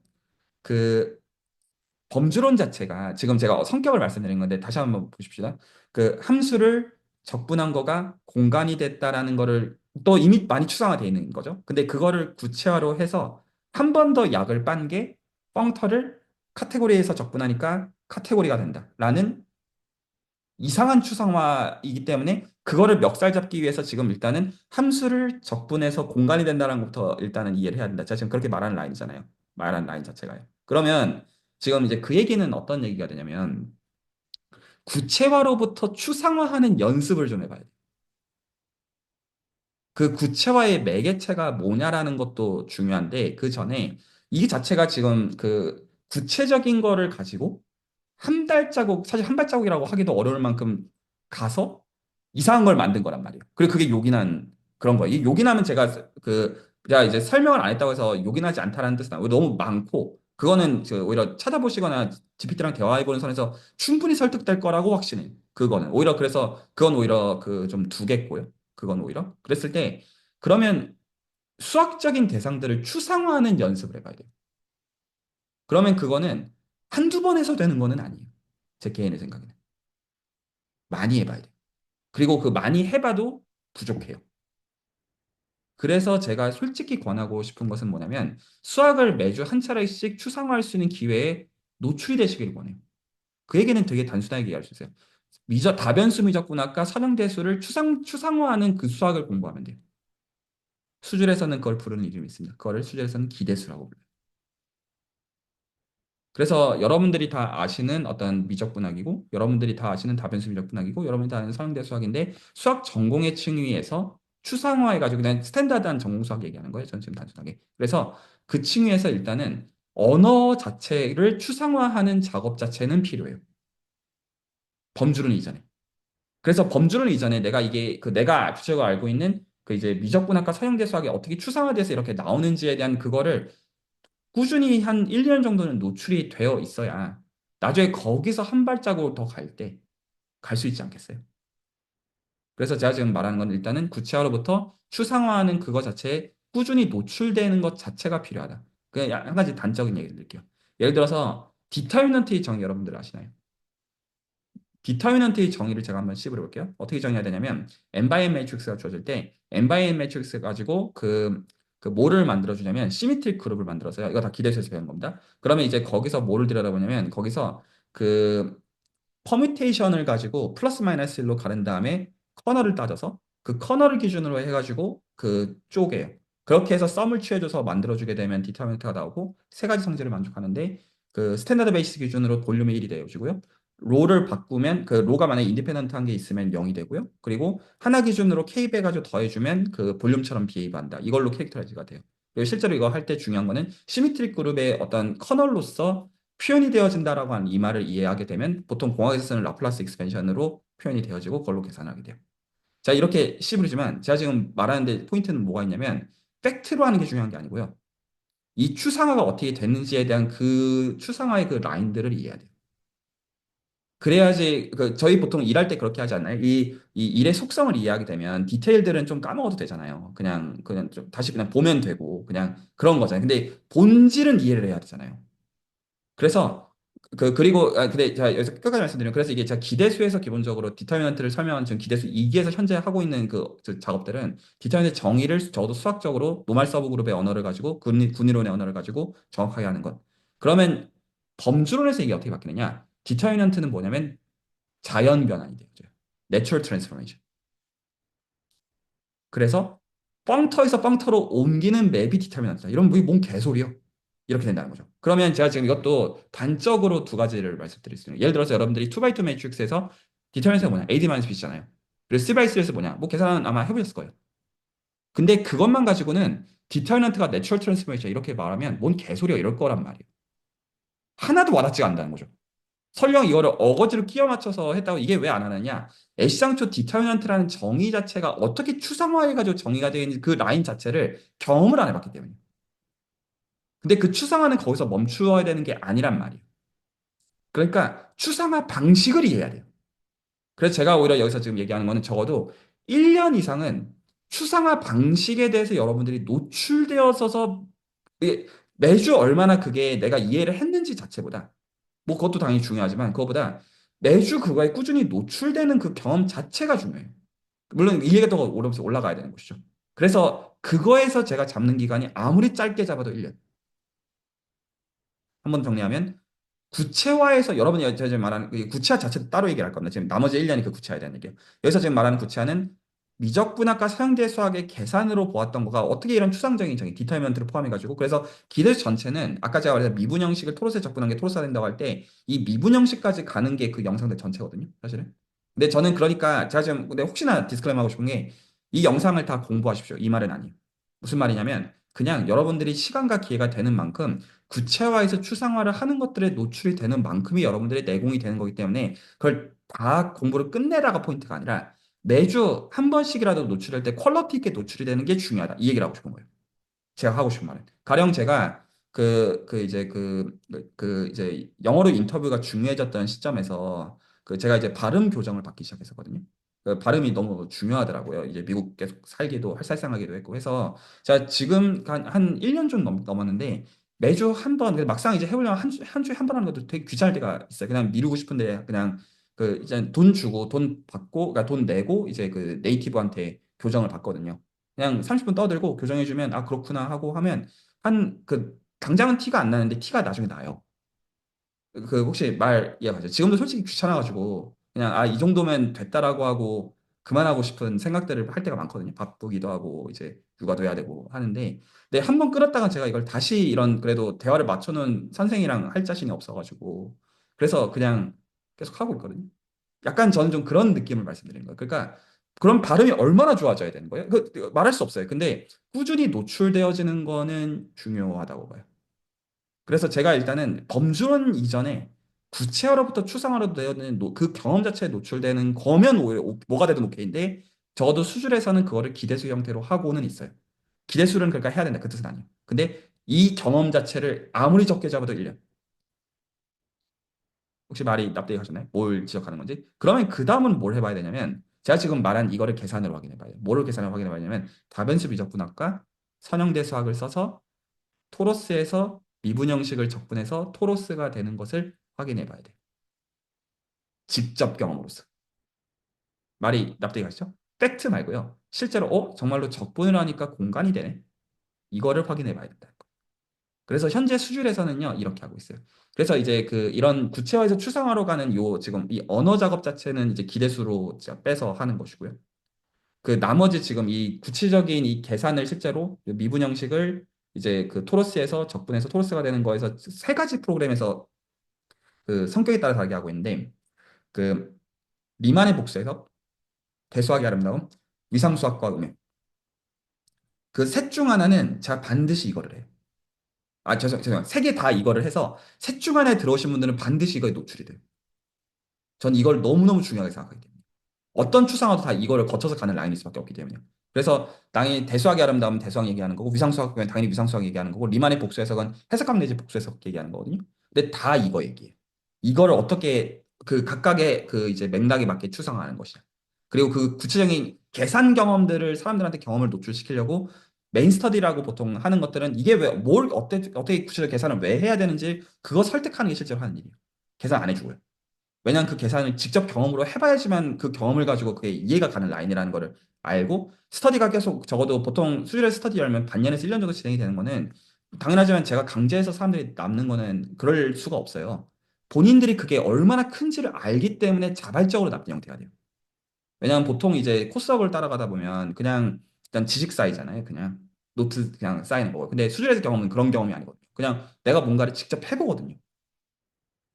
그 범주론 자체가 지금 제가 성격을 말씀드린 건데 다시 한번 보십시다. 그 함수를 적분한 거가 공간이 됐다라는 거를 또 이미 많이 추상화되어 있는 거죠. 근데 그거를 구체화로 해서 한 번 더 약을 빤 게 펑터를 카테고리에서 적분하니까 카테고리가 된다라는 이상한 추상화이기 때문에 그거를 멱살 잡기 위해서 지금 일단은 함수를 적분해서 공간이 된다는 것부터 일단은 이해를 해야 된다. 제가 지금 그렇게 말하는 라인이잖아요. 말하는 라인 자체가요. 그러면 지금 이제 그 얘기는 어떤 얘기가 되냐면 구체화로부터 추상화하는 연습을 좀 해봐야 돼요. 그 구체화의 매개체가 뭐냐라는 것도 중요한데 그 전에 이 자체가 지금 그 구체적인 거를 가지고 한 발자국, 사실 한 발자국이라고 하기도 어려울 만큼 가서 이상한 걸 만든 거란 말이에요. 그리고 그게 요긴한 그런 거예요. 이 요긴하면 제가 이제 설명을 안 했다고 해서 요긴하지 않다라는 뜻은 아니고 너무 많고 그거는 오히려 찾아보시거나 GPT랑 대화해보는 선에서 충분히 설득될 거라고 확신해요. 그거는 오히려 그래서 그건 오히려 그 좀 두겠고요. 그건 오히려 그랬을 때 그러면 수학적인 대상들을 추상화하는 연습을 해봐야 돼요. 그러면 그거는 한두 번 해서 되는 거는 아니에요. 제 개인의 생각에는. 많이 해봐야 돼요. 그리고 그 많이 해봐도 부족해요. 그래서 제가 솔직히 권하고 싶은 것은 뭐냐면 수학을 매주 한 차례씩 추상화할 수 있는 기회에 노출이 되시길 원해요. 그 얘기는 되게 단순하게 얘기할 수 있어요. 다변수 미적분학과 선형대수를 추상화하는 그 수학을 공부하면 돼요. 수준에서는 그걸 부르는 이름이 있습니다. 그거를 수준에서는 기대수라고 불러요. 그래서 여러분들이 다 아시는 어떤 미적분학이고 여러분들이 다 아시는 다변수 미적분학이고 여러분이 다 아는 서양대 수학인데 수학 전공의 층위에서 추상화해가지고 그냥 스탠다드한 전공 수학 얘기하는 거예요. 저는 지금 단순하게. 그래서 그 층위에서 일단은 언어 자체를 추상화하는 작업 자체는 필요해요. 범주론 이전에. 그래서 범주론 이전에 내가 이게 내가 구체적으로 알고 있는 그 이제 미적분학과 서양대 수학이 어떻게 추상화돼서 이렇게 나오는지에 대한 그거를 꾸준히 한 1, 2년 정도는 노출이 되어 있어야 나중에 거기서 한 발자국을 더 갈 때 갈 수 있지 않겠어요? 그래서 제가 지금 말하는 건 일단은 구체화로부터 추상화하는 그거 자체에 꾸준히 노출되는 것 자체가 필요하다. 그냥 한 가지 단적인 얘기를 드릴게요. 예를 들어서 디터미넌트의 정의 여러분들 아시나요? 디터미넌트의 정의를 제가 한번 씹어 볼게요. 어떻게 정의해야 되냐면 n/n 매트릭스가 주어질 때 n/n 매트릭스 가지고 뭐를 만들어 주냐면 시메트릭 그룹을 만들어서요. 이거 다 기대수에서 배운 겁니다. 그러면 이제 거기서 뭐를 들여다보냐면 거기서 그 퍼뮤테이션을 가지고 플러스 마이너스 1로 가른 다음에 커널을 따져서 그 커널을 기준으로 해가지고 그 쪼개요. 그렇게 해서 썸을 취해줘서 만들어주게 되면 디터미넌트가 나오고 세 가지 성질을 만족하는데 그 스탠다드 베이스 기준으로 볼륨이 1이 되어지고요. 로를 바꾸면 그 로가 만약에 인디펜던트한 게 있으면 0이 되고요. 그리고 하나 기준으로 K 빼가지고 더해주면 그 볼륨처럼 비해한다. 이걸로 캐릭터라이즈가 돼요. 그리고 실제로 이거 할 때 중요한 거는 시미트릭 그룹의 어떤 커널로서 표현이 되어진다라고 하는 이 말을 이해하게 되면 보통 공학에서 쓰는 라플라스 익스펜션으로 표현이 되어지고 그걸로 계산하게 돼요. 자, 이렇게 씹으지만 제가 지금 말하는데 포인트는 뭐가 있냐면 팩트로 하는 게 중요한 게 아니고요. 이 추상화가 어떻게 됐는지에 대한 그 추상화의 그 라인들을 이해해야 돼요. 그래야지 저희 보통 일할 때 그렇게 하지 않나요? 이 일의 속성을 이해하게 되면 디테일들은 좀 까먹어도 되잖아요. 그냥 좀 다시 그냥 보면 되고 그냥 그런 거잖아요. 근데 본질은 이해를 해야 되잖아요. 그래서 그리고 근데 제가 여기서 끝까지 말씀드리면 그래서 이게 제가 기대수에서 기본적으로 디터미넌트를 설명한 지금 기대수 2기에서 현재 하고 있는 그 작업들은 디터미넌트 정의를 적어도 수학적으로 노말 서브 그룹의 언어를 가지고 군이론의 언어를 가지고 정확하게 하는 것. 그러면 범주론에서 이게 어떻게 바뀌느냐? 디터미넌트는 뭐냐면 자연 변환이 되죠. 내추럴 트랜스포메이션. 그래서 뻥터에서 뻥터로 옮기는 맵이 디터미넌트다. 이런 뭔 개소리요? 이렇게 된다는 거죠. 그러면 제가 지금 이것도 단적으로 두 가지를 말씀드릴 수 있어요. 예를 들어서 여러분들이 2x2 매트릭스에서 디터런스가 뭐냐? AD-B잖아요. 그리고 C/C에서 뭐냐? 뭐 계산 아마 해보셨을 거예요. 근데 그것만 가지고는 디터넌트가 내추럴 트랜스포메이션 이렇게 말하면 뭔 개소리야 이럴 거란 말이에요. 하나도 와닿지가 않는다는 거죠. 설령 이거를 어거지로 끼워 맞춰서 했다고 이게 왜 안 하느냐? 애시장초 디터미넌트라는 정의 자체가 어떻게 추상화해가지고 정의가 되어 있는 그 라인 자체를 경험을 안 해봤기 때문에. 근데 그 추상화는 거기서 멈추어야 되는 게 아니란 말이에요. 그러니까 추상화 방식을 이해해야 돼요. 그래서 제가 오히려 여기서 지금 얘기하는 거는 적어도 1년 이상은 추상화 방식에 대해서 여러분들이 노출되어서 이게 매주 얼마나 그게 내가 이해를 했는지 자체보다 뭐 그것도 당연히 중요하지만 그것보다 매주 그거에 꾸준히 노출되는 그 경험 자체가 중요해요. 물론 이해가 더 오르면서 올라가야 되는 것이죠. 그래서 그거에서 제가 잡는 기간이 아무리 짧게 잡아도 1년. 한번 정리하면 구체화해서 여러분이 제가 지금 말하는 그 구체화 자체도 따로 얘기를 할 겁니다. 지금 나머지 1년이 그 구체화에 대한 얘기예요. 여기서 지금 말하는 구체화는 미적분학과 서양대 수학의 계산으로 보았던 거가 어떻게 이런 추상적인 정의, 디터미넌트를 포함해가지고 그래서 기대 전체는 아까 제가 말했던 미분형식을 토로스에 접근한 게 토로스가 된다고 할 때 이 미분형식까지 가는 게 그 영상들 전체거든요. 사실은. 근데 저는 그러니까 제가 지금 근데 혹시나 디스클레이머 하고 싶은 게 이 영상을 다 공부하십시오. 이 말은 아니에요. 무슨 말이냐면 그냥 여러분들이 시간과 기회가 되는 만큼 구체화해서 추상화를 하는 것들에 노출이 되는 만큼이 여러분들의 내공이 되는 거기 때문에 그걸 다 공부를 끝내라가 포인트가 아니라 매주 한 번씩이라도 노출할 때 퀄러티 있게 노출이 되는 게 중요하다. 이 얘기를 하고 싶은 거예요. 제가 하고 싶은 말은. 가령 제가 이제 영어로 인터뷰가 중요해졌던 시점에서 그 제가 이제 발음 교정을 받기 시작했었거든요. 그 발음이 너무 중요하더라고요. 이제 미국 계속 살기도 활살상하기도 했고 해서 제가 지금 한 1년 좀 넘었는데 매주 한 번, 막상 이제 해보려면 한 주에 한 번 하는 것도 되게 귀찮을 때가 있어요. 그냥 미루고 싶은데 그냥 그 이제 돈 주고 돈 받고, 그러니까 돈 내고 이제 그 네이티브한테 교정을 받거든요. 그냥 30분 떠들고 교정해주면 아 그렇구나 하고 하면 한 그 당장은 티가 안 나는데 티가 나중에 나요. 그 혹시 말 이해가죠? 지금도 솔직히 귀찮아가지고 그냥 아 이 정도면 됐다라고 하고 그만하고 싶은 생각들을 할 때가 많거든요. 바쁘기도 하고 이제 육아도 해야 되고 하는데 근데 한 번 끌었다가 제가 이걸 다시 이런 그래도 대화를 맞춰놓은 선생이랑 할 자신이 없어가지고 그래서 그냥 계속 하고 있거든요. 약간 저는 좀 그런 느낌을 말씀드리는 거예요. 그러니까 그런 발음이 얼마나 좋아져야 되는 거예요? 그 말할 수 없어요. 근데 꾸준히 노출되어지는 거는 중요하다고 봐요. 그래서 제가 일단은 범주론 이전에 구체화로부터 추상화로 되는 그 경험 자체에 노출되는 거면 오히려 뭐가 돼도 오케이인데 적어도 수술에서는 그거를 기대수 형태로 하고는 있어요. 기대수는 그러니까 해야 된다 그 뜻은 아니에요. 근데 이 경험 자체를 아무리 적게 잡아도 1년. 혹시 말이 납득이 가셨나요? 뭘 지적하는 건지? 그러면 그 다음은 뭘 해봐야 되냐면 제가 지금 말한 이거를 계산으로 확인해 봐요. 뭐를 계산으로 확인해 봐야냐면 다변수 미적분학과 선형대 수학을 써서 토로스에서 미분 형식을 적분해서 토로스가 되는 것을 확인해 봐야 돼. 직접 경험으로서. 말이 납득이 가시죠? 팩트 말고요. 실제로 정말로 적분을 하니까 공간이 되네. 이거를 확인해 봐야 된다. 그래서 현재 수준에서는요 이렇게 하고 있어요. 그래서 이제 그 이런 구체화해서 추상화로 가는 요 지금 이 언어 작업 자체는 이제 기대수로 진짜 빼서 하는 것이고요. 그 나머지 지금 이 구체적인 이 계산을 실제로 미분 형식을 이제 그 토로스에서 적분해서 토로스가 되는 거에서 세 가지 프로그램에서 그 성격에 따라 다르게 하고 있는데 그 리만의 복수에서 대수학이 아름다움, 위상수학과 음행 그 셋 중 하나는 제가 반드시 이거를 해요. 아 죄송해요. 세 개 다 이거를 해서 셋 중 하나에 들어오신 분들은 반드시 이거에 노출이 돼요. 전 이걸 너무너무 중요하게 생각하기 때문에. 어떤 추상화도 다 이거를 거쳐서 가는 라인일 수밖에 없기 때문에. 그래서 당연히 대수학이 아름다우면 대수학 얘기하는 거고 위상수학이면 당연히 위상수학 얘기하는 거고 리만의 복수 해석은 해석학 내지 복수 해석 얘기하는 거거든요. 근데 다 이거 얘기해요. 이거를 어떻게 그 각각의 그 이제 맥락에 맞게 추상화하는 것이냐. 그리고 그 구체적인 계산 경험들을 사람들한테 경험을 노출시키려고 메인 스터디라고 보통 하는 것들은 이게 왜 뭘 어떻게 구체적 계산을 왜 해야 되는지 그거 설득하는 게 실제로 하는 일이에요. 계산 안 해주고요. 왜냐하면 그 계산을 직접 경험으로 해봐야지만 그 경험을 가지고 그게 이해가 가는 라인이라는 거를 알고 스터디가 계속 적어도 보통 수준의 스터디 열면 반년에서 1년 정도 진행이 되는 거는 당연하지만 제가 강제해서 사람들이 남는 거는 그럴 수가 없어요. 본인들이 그게 얼마나 큰지를 알기 때문에 자발적으로 남는 형태가 돼요. 왜냐하면 보통 이제 코스학을 따라가다 보면 그냥 일단 지식 쌓이잖아요. 그냥. 노트 그냥 쌓이는 거고. 근데 수준에서 경험은 그런 경험이 아니거든요. 그냥 내가 뭔가를 직접 해보거든요.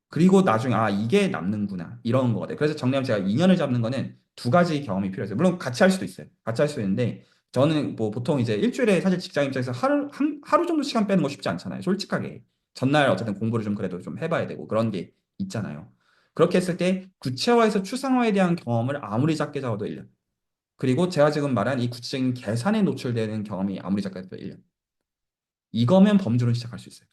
그리고 나중에 아 이게 남는구나 이런 거 같아요. 그래서 정리하면 제가 인연을 잡는 거는 두 가지 경험이 필요해요. 물론 같이 할 수도 있어요. 같이 할 수도 있는데 저는 뭐 보통 이제 일주일에 사실 직장 입장에서 하루 정도 시간 빼는 거 쉽지 않잖아요. 솔직하게 전날 어쨌든 공부를 좀 그래도 좀 해봐야 되고 그런 게 있잖아요. 그렇게 했을 때 구체화에서 추상화에 대한 경험을 아무리 작게 잡아도 1년. 그리고 제가 지금 말한 이 구체적인 계산에 노출되는 경험이 아무리 작게 잡아도 1년. 이거면 범주는 시작할 수 있어요.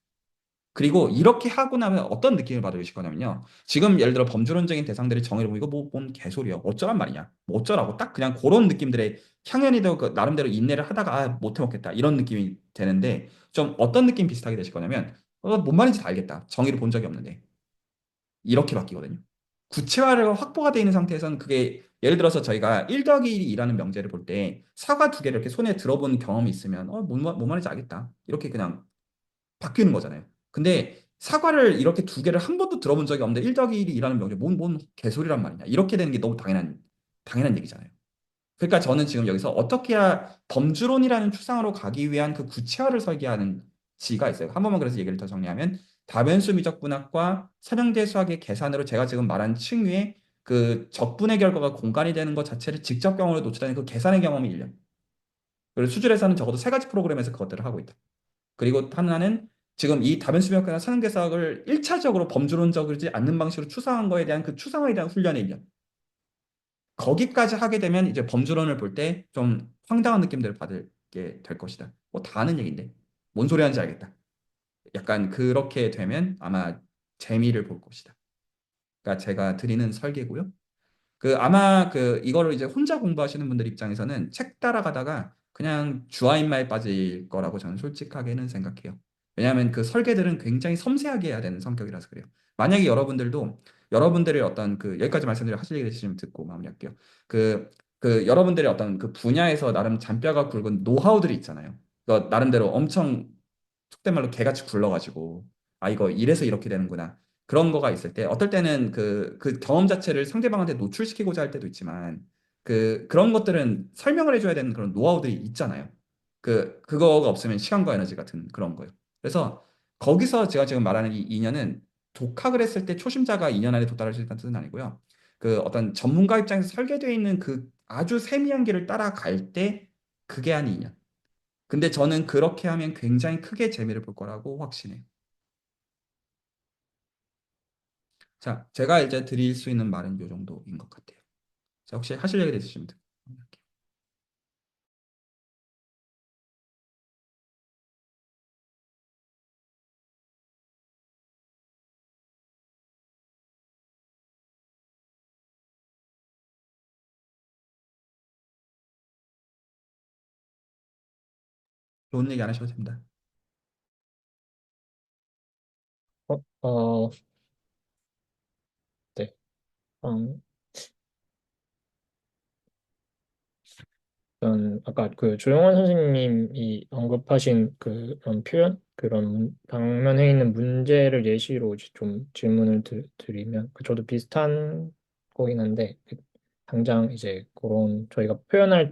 그리고 이렇게 하고 나면 어떤 느낌을 받으실 거냐면요. 지금 예를 들어 범주론적인 대상들이 정의를 보고 이거 뭔 개소리야. 어쩌란 말이냐. 뭐 어쩌라고 딱 그냥 그런 느낌들의 향연이 되고 그 나름대로 인내를 하다가 아, 못 해먹겠다. 이런 느낌이 되는데 좀 어떤 느낌 비슷하게 되실 거냐면 뭔 말인지 다 알겠다. 정의를 본 적이 없는데. 이렇게 바뀌거든요. 구체화가 확보가 되어 있는 상태에서는 그게 예를 들어서 저희가 1 더하기 1이라는 명제를 볼 때 사과 두 개를 이렇게 손에 들어본 경험이 있으면 뭔 말인지 알겠다. 이렇게 그냥 바뀌는 거잖아요. 근데 사과를 이렇게 두 개를 한 번도 들어본 적이 없는데 1 더하기 1이라는 명제 뭔 개소리란 말이냐. 이렇게 되는 게 너무 당연한 얘기잖아요. 그러니까 저는 지금 여기서 어떻게 해야 범주론이라는 추상으로 가기 위한 그 구체화를 설계하는지가 있어요. 한 번만 그래서 얘기를 더 정리하면 다변수 미적분학과 삼형제 수학의 계산으로 제가 지금 말한 층위에 그 적분의 결과가 공간이 되는 것 자체를 직접 경험으로 노출하는 그 계산의 경험이 1년. 그리고 수질에서는 적어도 세 가지 프로그램에서 그것들을 하고 있다. 그리고 하나는 지금 이 다변수 미적분학과 삼형제 수학을 1차적으로 범주론적이지 않는 방식으로 추상한 거에 대한 그 추상화에 대한 훈련의 1년. 거기까지 하게 되면 이제 범주론을 볼 때 좀 황당한 느낌들을 받게 될 것이다. 뭐 다 아는 얘기인데 뭔 소리 하는지 알겠다. 약간 그렇게 되면 아마 재미를 볼 것이다. 그러니까 제가 드리는 설계고요. 그 아마 그 이거를 이제 혼자 공부하시는 분들 입장에서는 책 따라가다가 그냥 주화인마에 빠질 거라고 저는 솔직하게는 생각해요. 왜냐하면 그 설계들은 굉장히 섬세하게 해야 되는 성격이라서 그래요. 만약에 여러분들도 여러분들의 어떤 그 여기까지 말씀드려 하실 얘기 있으시면 듣고 마무리할게요. 그, 그 여러분들의 어떤 그 분야에서 나름 잔뼈가 굵은 노하우들이 있잖아요. 그 나름대로 엄청 속된 말로 개같이 굴러가지고 아 이거 이래서 이렇게 되는구나. 그런 거가 있을 때 어떨 때는 그 경험 자체를 상대방한테 노출시키고자 할 때도 있지만 그런 것들은 설명을 해줘야 되는 그런 노하우들이 있잖아요. 그거가 없으면 시간과 에너지 같은 그런 거요. 그래서 거기서 제가 지금 말하는 이 2년은 독학을 했을 때 초심자가 2년 안에 도달할 수 있다는 뜻은 아니고요. 그 어떤 전문가 입장에서 설계되어 있는 그 아주 세미한 길을 따라갈 때 그게 한 2년. 근데 저는 그렇게 하면 굉장히 크게 재미를 볼 거라고 확신해요. 자, 제가 이제 드릴 수 있는 말은 이 정도인 것 같아요. 자, 혹시 하실 얘기 있으시면 듣고 할게요. 좋은 얘기 안 하셔도 됩니다. 어, 어, 네. 음, 아까 그 조영원 선생님이 언급하신 그런 표현, 그런 방면에 있는 문제를 예시로 이제 좀 질문을 드리면, 저도 비슷한 거긴 한데, 당장 이제 그런 저희가 표현하는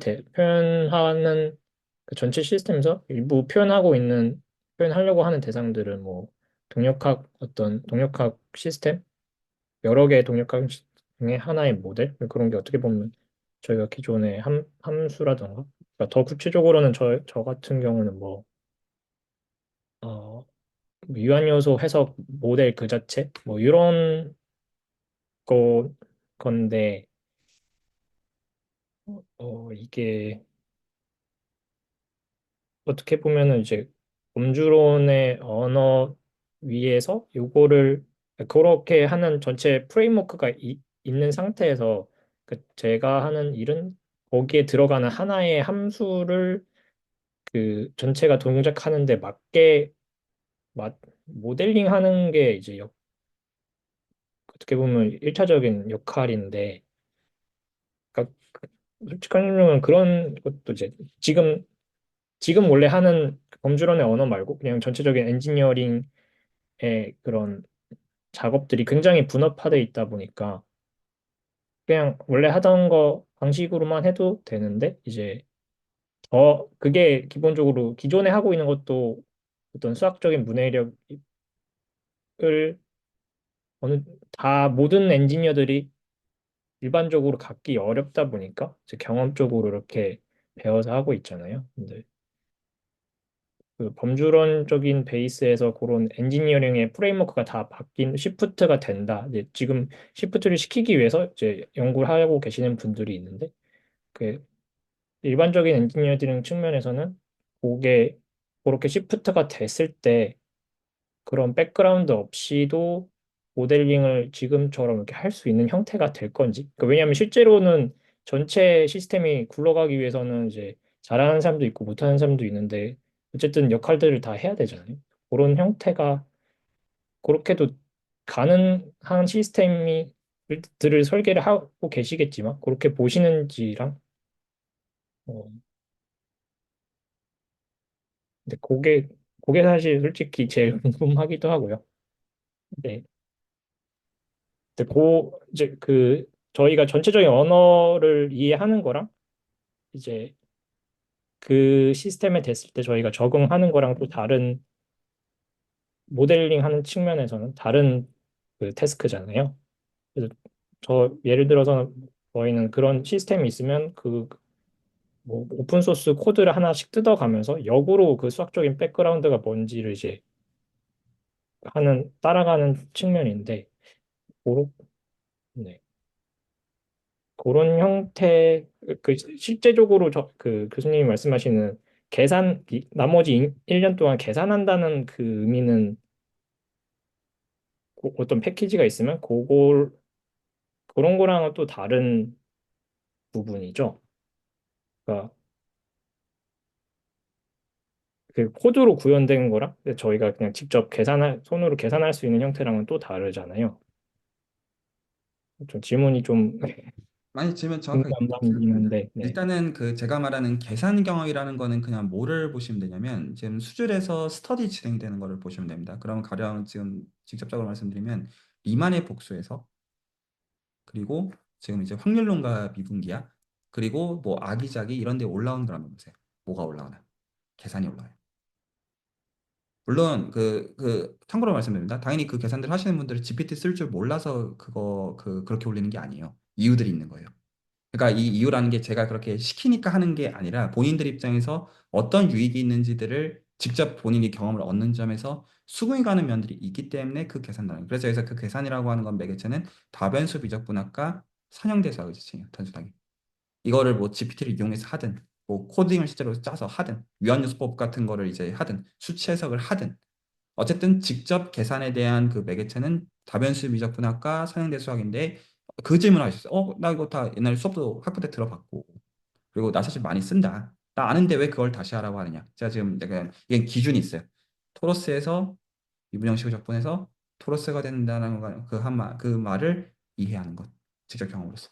그 전체 시스템에서 일부 표현하려고 하는 대상들은 뭐 동력학 시스템, 여러 개의 동력학 중에 하나의 모델, 그런 게 어떻게 보면 저희가 기존의 함수라던가, 그러니까 더 구체적으로는 저 같은 경우는 어, 유한 요소 해석 모델 그 자체 뭐 이런 건데, 이게 어떻게 보면은 이제 범주론의 언어 위에서 요거를 그렇게 하는 전체 프레임워크가 있는 상태에서 제가 하는 일은 거기에 들어가는 하나의 함수를 그 전체가 동작하는데 맞게 모델링 하는 게 이제 어떻게 보면 일차적인 역할인데, 그러니까 솔직한 설명은 그런 것도 이제 지금 원래 하는 범주론의 언어 말고 그냥 전체적인 엔지니어링의 그런 작업들이 굉장히 분업화돼 있다 보니까 그냥 원래 하던 거 방식으로만 해도 되는데, 이제 그게 기본적으로 기존에 하고 있는 것도 어떤 수학적인 문해력을 어느 다 모든 엔지니어들이 일반적으로 갖기 어렵다 보니까 이제 경험적으로 이렇게 배워서 하고 있잖아요. 근데 그 범주론적인 베이스에서 그런 엔지니어링의 프레임워크가 다 바뀐 시프트가 된다. 이제 지금 시프트를 시키기 위해서 이제 연구를 하고 계시는 분들이 있는데 그 일반적인 엔지니어링 측면에서는 그게 그렇게 시프트가 됐을 때 그런 백그라운드 없이도 모델링을 지금처럼 이렇게 할 수 있는 형태가 될 건지. 왜냐하면 실제로는 전체 시스템이 굴러가기 위해서는 이제 잘하는 사람도 있고 못하는 사람도 있는데 어쨌든 역할들을 다 해야 되잖아요. 그런 형태가 그렇게도 가능한 시스템이 들을 설계를 하고 계시겠지만 그렇게 보시는지랑 어, 근데 그게 사실 솔직히 제일 궁금하기도 하고요. 네. 근데 이제 저희가 전체적인 언어를 이해하는 거랑 이제 그 시스템에 됐을 때 저희가 적응하는 거랑 또 다른 모델링 하는 측면에서는 다른 그 태스크잖아요. 그래서 예를 들어서 저희는 그런 시스템이 있으면 뭐 오픈 소스 코드를 하나씩 뜯어가면서 역으로 그 수학적인 백그라운드가 뭔지를 이제 따라가는 측면인데, 그런, 네. 그런 형태, 실제적으로 그 교수님이 말씀하시는 나머지 1년 동안 계산한다는 그 의미는 어떤 패키지가 있으면 그런 거랑은 또 다른 부분이죠. 그러니까 그 코드로 구현된 거랑 저희가 그냥 직접 손으로 계산할 수 있는 형태랑은 또 다르잖아요. 좀 질문이 좀 많이 질문 정확하게 드렸습니다. 중요한데, 네. 일단은 그 제가 말하는 계산 경험이라는 거는 그냥 뭐를 보시면 되냐면 지금 수준에서 스터디 진행되는 거를 보시면 됩니다. 그러면 가령 지금 직접적으로 말씀드리면 리만의 복수에서 그리고 지금 이제 확률론과 미분기야 그리고 뭐 아기자기 이런 데 올라오는 걸 한번 보세요. 뭐가 올라오나? 계산이 올라와요. 물론 참고로 말씀드립니다. 당연히 그 계산들 하시는 분들은 GPT 쓸 줄 몰라서 그렇게 올리는 게 아니에요. 이유들이 있는 거예요. 그러니까 이 이유라는 게 제가 그렇게 시키니까 하는 게 아니라 본인들 입장에서 어떤 유익이 있는지들을 직접 본인이 경험을 얻는 점에서 수긍이 가는 면들이 있기 때문에 그 계산단위. 그래서 여기서 그 계산이라고 하는 건 매개체는 다변수 비적분학과 선형대수학을 지칭해요. 단순하게. 이거를 뭐 GPT를 이용해서 하든 뭐 코딩을 실제로 짜서 하든 유한요소법 같은 거를 이제 하든 수치 해석을 하든 어쨌든 직접 계산에 대한 그 매개체는 다변수 미적분학과 선형대수학인데 그 질문을 하셨어요. 나 이거 다 옛날 수업도 학부 때 들어봤고 그리고 나 사실 많이 쓴다. 나 아는데 왜 그걸 다시 하라고 하느냐. 제가 지금 약간 이게 기준이 있어요. 토로스에서 미분형식을 적분해서 토로스가 된다는 그 말을 이해하는 것. 직접 경험으로서.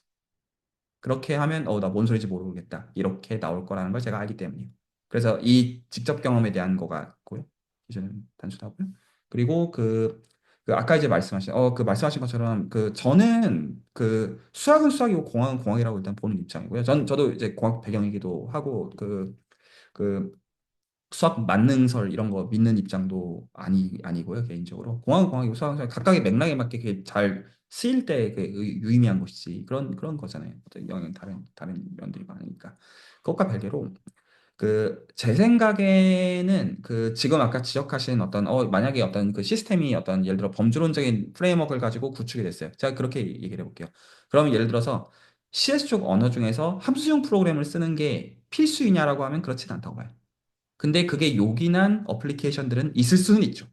그렇게 하면 나 뭔 소리인지 모르겠다. 이렇게 나올 거라는 걸 제가 알기 때문이에요. 그래서 이 직접 경험에 대한 거가 있고요. 기준은 단순하고요. 그리고 아까 이제 말씀하신 것처럼 저는 수학은 수학이고 공학은 공학이라고 일단 보는 입장이고요. 저도 이제 공학 배경이기도 하고 그 수학 만능설 이런 거 믿는 입장도 아니고요, 개인적으로. 공학은 공학이고 수학은 수학 각각의 맥락에 맞게 그게 잘 쓰일 때 유의미한 것이지. 그런 거잖아요. 어떤 영향 다른 면들이 많으니까. 그것과 별개로 제 생각에는 지금 아까 지적하신 만약에 어떤 그 시스템이 어떤 예를 들어 범주론적인 프레임워크를 가지고 구축이 됐어요. 제가 그렇게 얘기를 해볼게요. 그러면 예를 들어서 CS 쪽 언어 중에서 함수형 프로그램을 쓰는 게 필수이냐라고 하면 그렇진 않다고 봐요. 근데 그게 요긴한 어플리케이션들은 있을 수는 있죠.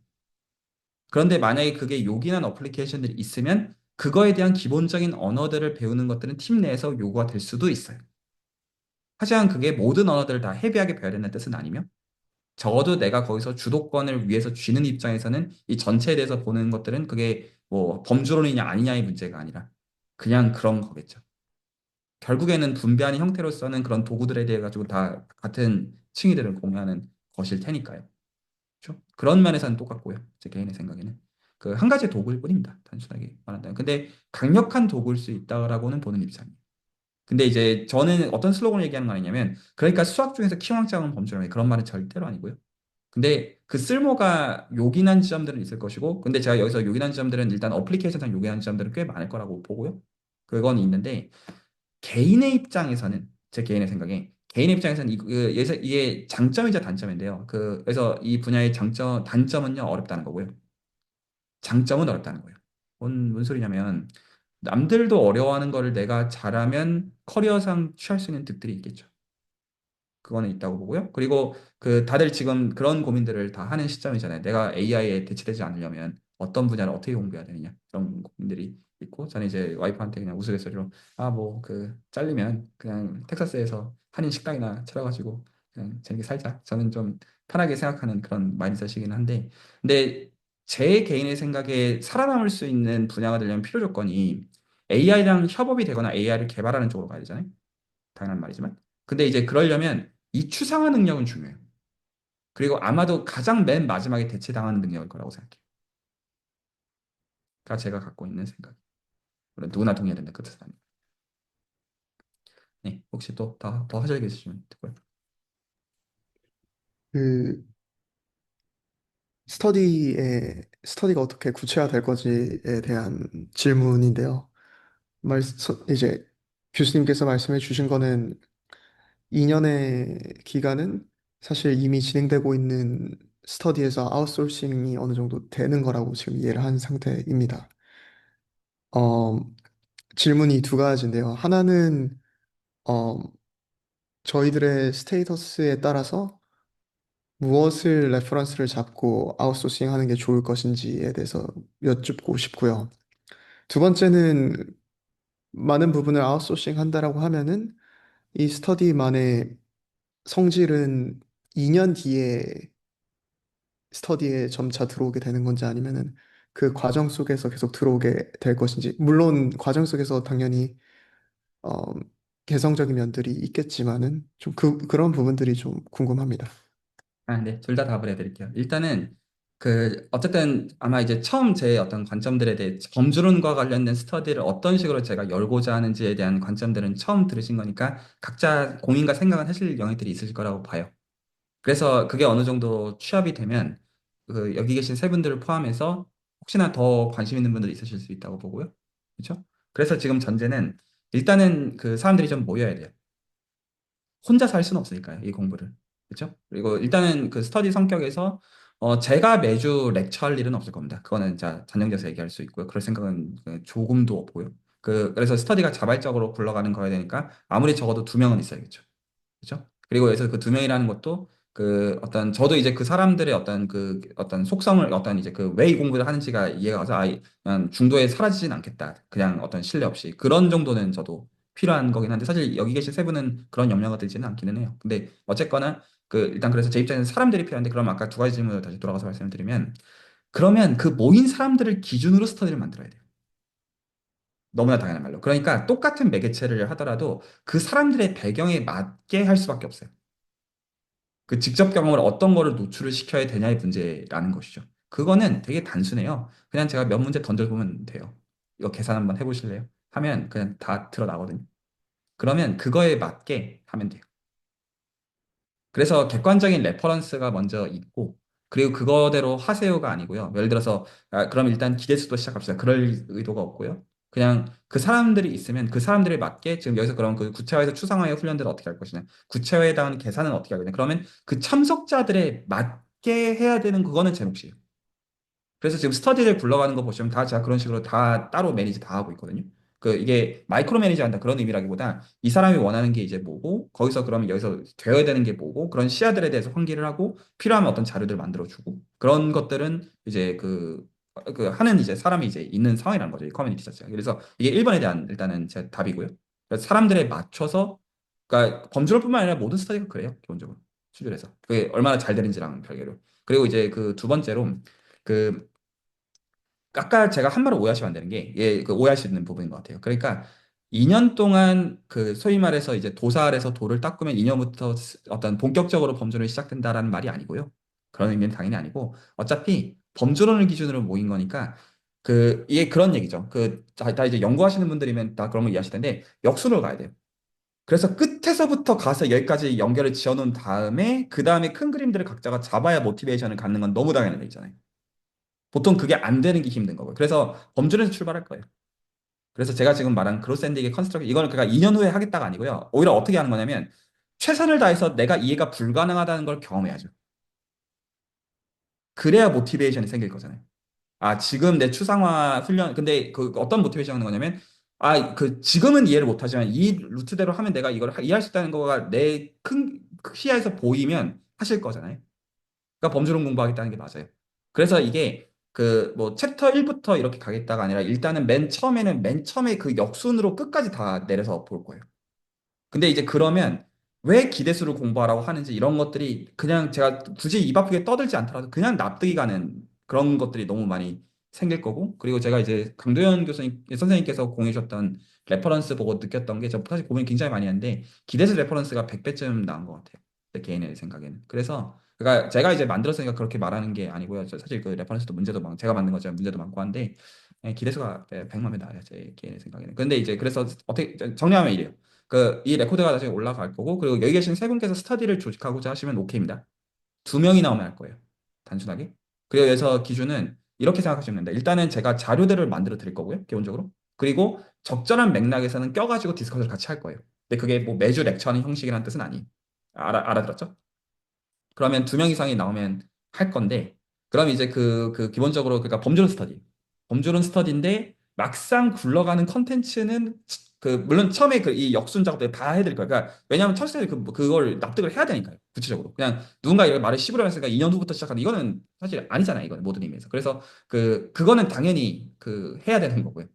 그런데 만약에 그게 요긴한 어플리케이션들이 있으면 그거에 대한 기본적인 언어들을 배우는 것들은 팀 내에서 요구가 될 수도 있어요. 하지만 그게 모든 언어들을 다 헤비하게 배워야 된다는 뜻은 아니며 적어도 내가 거기서 주도권을 위해서 쥐는 입장에서는 이 전체에 대해서 보는 것들은 그게 뭐 범주론이냐 아니냐의 문제가 아니라 그냥 그런 거겠죠. 결국에는 분배하는 형태로서는 그런 도구들에 대해 가지고 다 같은 층위들을 공유하는 것일 테니까요. 그렇죠? 그런 면에서는 똑같고요. 제 개인의 생각에는. 한 가지 도구일 뿐입니다. 단순하게 말한다면. 근데 강력한 도구일 수 있다라고는 보는 입장이에요. 근데 이제 저는 어떤 슬로건을 얘기하는 거 아니냐면, 그러니까 수학 중에서 키왕짱은 범주라며 그런 말은 절대로 아니고요. 근데 그 쓸모가 요긴한 지점들은 있을 것이고, 근데 제가 여기서 요긴한 지점들은 일단 어플리케이션상 요긴한 지점들은 꽤 많을 거라고 보고요. 그건 있는데, 개인의 입장에서는, 제 개인의 생각에, 개인의 입장에서는 이게 장점이자 단점인데요. 그래서 이 분야의 단점은요, 어렵다는 거고요. 장점은 어렵다는 거예요. 뭔 소리냐면, 남들도 어려워하는 거를 내가 잘하면 커리어상 취할 수 있는 득들이 있겠죠. 그거는 있다고 보고요. 그리고 다들 지금 그런 고민들을 다 하는 시점이잖아요. 내가 AI에 대체되지 않으려면 어떤 분야를 어떻게 공부해야 되느냐. 그런 고민들이 있고, 저는 이제 와이프한테 그냥 우스갯소리로, 뭐, 잘리면 그냥 텍사스에서 한인 식당이나 차려가지고 그냥 재밌게 살자. 저는 좀 편하게 생각하는 그런 마인드셋이긴 한데, 근데 제 개인의 생각에 살아남을 수 있는 분야가 되려면 필요 조건이 AI랑 협업이 되거나 AI를 개발하는 쪽으로 가야 되잖아요. 당연한 말이지만. 근데 이제 그러려면 이 추상화 능력은 중요해요. 그리고 아마도 가장 맨 마지막에 대체당하는 능력일 거라고 생각해요. 가 제가 갖고 있는 생각. 물론 누구나 동의해야 된다. 그 뜻은 아니에요. 네, 혹시 또 더 하실 게 있으시면 듣고요. 그 스터디가 어떻게 구체화될 건지에 대한 질문인데요. 이제 교수님께서 말씀해 주신 거는 2년의 기간은 사실 이미 진행되고 있는 스터디에서 아웃소싱이 어느 정도 되는 거라고 지금 이해를 한 상태입니다. 어, 질문이 두 가지인데요. 하나는 어, 저희들의 스테이터스에 따라서 무엇을 레퍼런스를 잡고 아웃소싱 하는 게 좋을 것인지에 대해서 여쭙고 싶고요. 두 번째는 많은 부분을 아웃소싱 한다라고 하면은 이 스터디만의 성질은 2년 뒤에 스터디에 점차 들어오게 되는 건지 아니면은 그 과정 속에서 계속 들어오게 될 것인지. 물론 과정 속에서 당연히 어, 개성적인 면들이 있겠지만은 좀 그런 부분들이 좀 궁금합니다. 네, 둘 다 답을 해드릴게요. 일단은 어쨌든 아마 이제 처음 제 어떤 관점들에 대해 범주론과 관련된 스터디를 어떤 식으로 제가 열고자 하는지에 대한 관점들은 처음 들으신 거니까 각자 고민과 생각은 하실 영역들이 있으실 거라고 봐요. 그래서 그게 어느 정도 취합이 되면 여기 계신 세 분들을 포함해서 혹시나 더 관심 있는 분들이 있으실 수 있다고 보고요. 그렇죠? 그래서 지금 전제는 일단은 그 사람들이 좀 모여야 돼요. 혼자서 할 수는 없으니까요, 이 공부를. 그렇죠? 그리고 일단은 그 스터디 성격에서 제가 매주 렉처할 일은 없을 겁니다. 그거는 자 단정지어서 얘기할 수 있고요. 그럴 생각은 조금도 없고요. 그래서 스터디가 자발적으로 굴러가는 거야 되니까 아무리 적어도 두 명은 있어야겠죠. 그렇죠? 그리고 여기서 그 두 명이라는 것도 저도 이제 그 사람들의 어떤 속성을 이제 왜 이 공부를 하는지가 이해가 가서 그냥 중도에 사라지진 않겠다. 그냥 어떤 신뢰 없이 그런 정도는 저도 필요한 거긴 한데 사실 여기 계신 세 분은 그런 염려가 들지는 않기는 해요. 근데 어쨌거나 일단 그래서 제 입장에서 사람들이 필요한데 그럼 아까 두 가지 질문을 다시 돌아가서 말씀을 드리면 그러면 그 모인 사람들을 기준으로 스터디를 만들어야 돼요. 너무나 당연한 말로. 그러니까 똑같은 매개체를 하더라도 그 사람들의 배경에 맞게 할 수밖에 없어요. 그 직접 경험을 어떤 거를 노출을 시켜야 되냐의 문제라는 것이죠. 그거는 되게 단순해요. 그냥 제가 몇 문제 던져보면 돼요. 이거 계산 한번 해보실래요? 하면 그냥 다 드러나거든요. 그러면 그거에 맞게 하면 돼요. 그래서 객관적인 레퍼런스가 먼저 있고, 그리고 그거대로 하세요가 아니고요. 예를 들어서, 그럼 일단 기대수도 시작합시다. 그럴 의도가 없고요. 그냥 그 사람들이 있으면 그 사람들에 맞게 지금 여기서 그럼 그 구체화해서 추상화의 훈련들을 어떻게 할 것이냐. 구체화에 대한 계산은 어떻게 하겠냐. 그러면 그 참석자들에 맞게 해야 되는 그거는 제 몫이에요. 그래서 지금 스터디를 굴러가는 거 보시면 다 제가 그런 식으로 다 따로 매니지 다 하고 있거든요. 이게 마이크로 매니지 한다 그런 의미라기보다 이 사람이 원하는 게 이제 뭐고 거기서 그러면 여기서 되어야 되는 게 뭐고 그런 시야들에 대해서 환기를 하고 필요하면 어떤 자료들 만들어주고 그런 것들은 이제 하는 이제 사람이 이제 있는 상황이라는 거죠. 이 커뮤니티 자체가. 그래서 이게 1번에 대한 일단은 제 답이고요. 그래서 사람들에 맞춰서 그러니까 범주로뿐만 아니라 모든 스터디가 그래요. 기본적으로. 수준에서. 그게 얼마나 잘 되는지랑 별개로. 그리고 이제 그 두 번째로 그 아까 제가 한 말을 오해하시면 안 되는 게, 오해할 수 있는 부분인 것 같아요. 그러니까 2년 동안 소위 말해서 이제 도사 아래서 돌을 닦으면 2년부터 어떤 본격적으로 범죄론이 시작된다라는 말이 아니고요. 그런 의미는 당연히 아니고, 어차피 범죄론을 기준으로 모인 거니까, 이게 그런 얘기죠. 다 이제 연구하시는 분들이면 다 그런 걸 이해하실 텐데, 역순으로 가야 돼요. 그래서 끝에서부터 가서 여기까지 연결을 지어놓은 다음에 그 다음에 큰 그림들을 각자가 잡아야 모티베이션을 갖는 건 너무 당연한 얘기잖아요. 보통 그게 안 되는 게 힘든 거고요. 그래서 범주에서 출발할 거예요. 그래서 제가 지금 말한 그로스앤딕의 컨스트럭 이거는 그러니까 2년 후에 하겠다가 아니고요. 오히려 어떻게 하는 거냐면 최선을 다해서 내가 이해가 불가능하다는 걸 경험해야죠. 그래야 모티베이션이 생길 거잖아요. 아, 지금 내 추상화 훈련, 근데 그 어떤 모티베이션 하는 거냐면, 아, 그 지금은 이해를 못하지만 이 루트대로 하면 내가 이걸 이해할 수 있다는 거가 내 큰 시야에서 보이면 하실 거잖아요. 그러니까 범주론 공부하겠다는 게 맞아요. 그래서 이게 그 뭐 챕터 1부터 이렇게 가겠다가 아니라 일단은 맨 처음에 그 역순으로 끝까지 다 내려서 볼 거예요. 근데 이제 그러면 왜 기대수를 공부하라고 하는지 이런 것들이 그냥 제가 굳이 입 아프게 떠들지 않더라도 그냥 납득이 가는 그런 것들이 너무 많이 생길 거고 그리고 제가 이제 강도현 교수님 선생님께서 공유해 주셨던 레퍼런스 보고 느꼈던 게 저 사실 고민 굉장히 많이 했는데 기대수 레퍼런스가 100배쯤 나온 것 같아요. 제 개인의 생각에는. 그래서 그러니까 제가 이제 만들었으니까 그렇게 말하는 게 아니고요. 저 사실 그 레퍼런스도 문제도 많고 제가 만든 거지만 문제도 많고 한데 기대수가 100만 배 나와요. 제 개인의 생각에는. 근데 이제 그래서 어떻게 정리하면 이래요. 그 이 레코드가 나중에 올라갈 거고 그리고 여기 계신 세 분께서 스터디를 조직하고자 하시면 오케이입니다. 두 명이 나오면 할 거예요. 단순하게. 그리고 여기서 기준은 이렇게 생각하시면 됩니다. 일단은 제가 자료들을 만들어 드릴 거고요. 기본적으로. 그리고 적절한 맥락에서는 껴가지고 디스커션을 같이 할 거예요. 근데 그게 뭐 매주 렉처하는 형식이라는 뜻은 아니에요. 알아들었죠? 그러면 두 명 이상이 나오면 할 건데, 그럼 이제 그 기본적으로 그러니까 범주론 스터디. 범주론 스터디인데 막상 굴러가는 컨텐츠는 그 물론 처음에 그 이 역순 작업들 다 해드릴 거예요. 그러니까 왜냐하면 첫째 그걸 납득을 해야 되니까요. 구체적으로 그냥 누군가 이걸 말을 10으로 했으니까 2년 후부터 시작하는 이거는 사실 아니잖아요. 이거는 모든 의미에서. 그래서 그거는 당연히 그 해야 되는 거고요.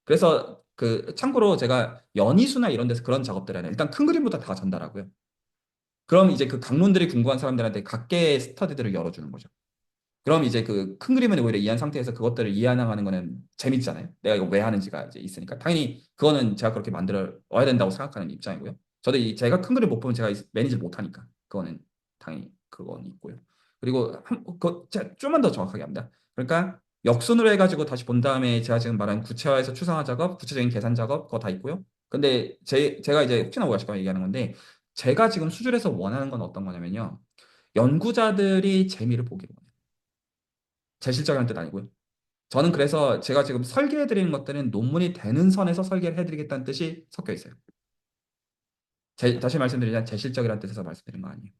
그래서 그 참고로 제가 연희수나 이런 데서 그런 작업들 하는 일단 큰 그림부터 다 전달하고요. 그럼 이제 그 강론들이 궁금한 사람들한테 각계의 스터디들을 열어주는 거죠. 그럼 이제 그 큰 그림을 오히려 이해한 상태에서 그것들을 이해하는 거는 재밌잖아요. 내가 이거 왜 하는지가 이제 있으니까. 당연히 그거는 제가 그렇게 만들어 와야 된다고 생각하는 입장이고요. 저도 제가 큰 그림 못 보면 제가 매니지를 못 하니까. 그거는 당연히 그건 있고요. 그리고 제가 좀만 더 정확하게 합니다. 그러니까 역순으로 해가지고 다시 본 다음에 제가 지금 말한 구체화해서 추상화 작업, 구체적인 계산 작업 그거 다 있고요. 근데 제가 이제 혹시나 오해하실까 봐 얘기하는 건데 제가 지금 수준에서 원하는 건 어떤 거냐면요. 연구자들이 재미를 보기를 원해요. 제 실적이라는 뜻 아니고요. 저는 그래서 제가 지금 설계해 드리는 것들은 논문이 되는 선에서 설계를 해드리겠다는 뜻이 섞여 있어요. 다시 말씀드리자면 제 실적이라는 뜻에서 말씀드리는 거 아니에요.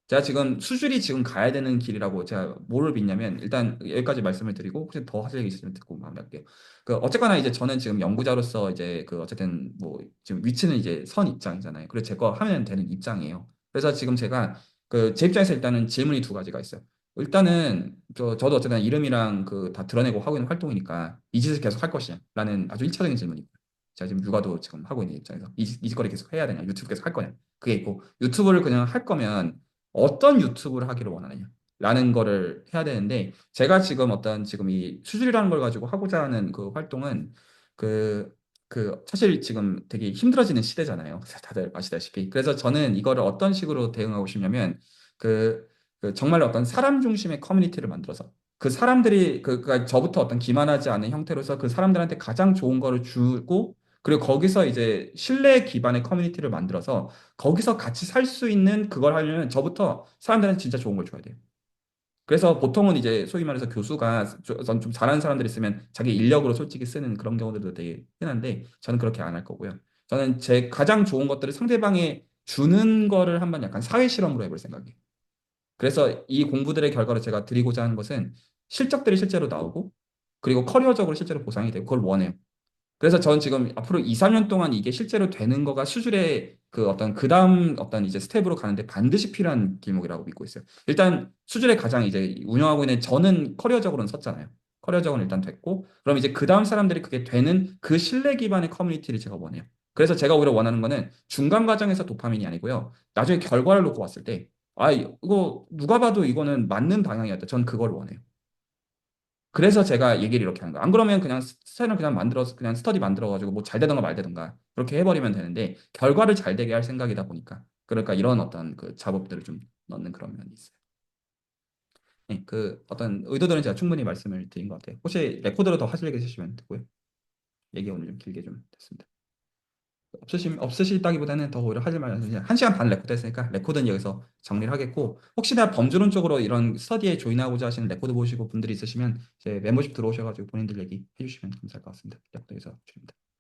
제가 지금 수줄이 지금 가야 되는 길이라고 제가 뭐를 믿냐면 일단 여기까지 말씀을 드리고 혹시 더 하실 얘기 있으시면 듣고 마무리할게요. 그 어쨌거나 이제 저는 지금 연구자로서 이제 그 어쨌든 뭐 지금 위치는 이제 선 입장이잖아요. 그래서 제 거 하면 되는 입장이에요. 그래서 지금 제가 그 제 입장에서 일단은 질문이 두 가지가 있어요. 일단은 저도 어쨌든 이름이랑 그 다 드러내고 하고 있는 활동이니까 이 짓을 계속 할 것이냐라는 아주 일차적인 질문이 있고요. 제가 지금 육아도 지금 하고 있는 입장에서 이 짓거리 계속 해야 되냐, 유튜브 계속 할 거냐, 그게 있고 유튜브를 그냥 할 거면 어떤 유튜브를 하기를 원하느냐 라는 거를 해야 되는데 제가 지금 어떤 지금 이 수술이라는 걸 가지고 하고자 하는 그 활동은 그 사실 지금 되게 힘들어지는 시대잖아요. 다들 아시다시피. 그래서 저는 이거를 어떤 식으로 대응하고 싶냐면 그, 정말로 어떤 사람 중심의 커뮤니티를 만들어서 그 사람들이 그러니까 저부터 어떤 기만하지 않은 형태로서 그 사람들한테 가장 좋은 거를 주고 그리고 거기서 이제 신뢰 기반의 커뮤니티를 만들어서 거기서 같이 살 수 있는 그걸 하려면 저부터 사람들한테 진짜 좋은 걸 줘야 돼요. 그래서 보통은 이제 소위 말해서 교수가 좀 잘하는 사람들 있으면 자기 인력으로 솔직히 쓰는 그런 경우들도 되게 흔한데 저는 그렇게 안 할 거고요. 저는 제 가장 좋은 것들을 상대방에 주는 거를 한번 약간 사회 실험으로 해볼 생각이에요. 그래서 이 공부들의 결과로 제가 드리고자 하는 것은 실적들이 실제로 나오고 그리고 커리어적으로 실제로 보상이 되고 그걸 원해요. 그래서 저는 지금 앞으로 2, 3년 동안 이게 실제로 되는 거가 수준의 그 어떤 그 다음 어떤 이제 스텝으로 가는데 반드시 필요한 길목이라고 믿고 있어요. 일단 수준의 가장 이제 운영하고 있는 저는 커리어적으로는 섰잖아요. 커리어적으로는 일단 됐고 그럼 이제 그 다음 사람들이 그게 되는 그 신뢰 기반의 커뮤니티를 제가 원해요. 그래서 제가 오히려 원하는 거는 중간 과정에서 도파민이 아니고요. 나중에 결과를 놓고 봤을 때 아, 이거 누가 봐도 이거는 맞는 방향이었다. 전 그걸 원해요. 그래서 제가 얘기를 이렇게 하는 거야. 안 그러면 그냥 스타일을 그냥 만들어서 그냥 스터디 만들어가지고 뭐 잘 되던가 말 되던가 그렇게 해버리면 되는데 결과를 잘 되게 할 생각이다 보니까 그러니까 이런 어떤 그 작업들을 좀 넣는 그런 면이 있어요. 네, 그 어떤 의도들은 제가 충분히 말씀을 드린 것 같아요. 혹시 레코드로 더 하실 얘기 있으시면 듣고요. 얘기 오늘 좀 길게 좀 됐습니다. 없으시다기보다는 더 오히려 하실 말은 그냥 1시간 반 레코드 했으니까 레코드는 여기서 정리를 하겠고, 혹시나 범주론 쪽으로 이런 스터디에 조인하고자 하시는 레코드 보시고 분들이 있으시면 이제 멤버십 들어오셔가지고 본인들 얘기 해주시면 감사할 것 같습니다. 여기서 줄입니다.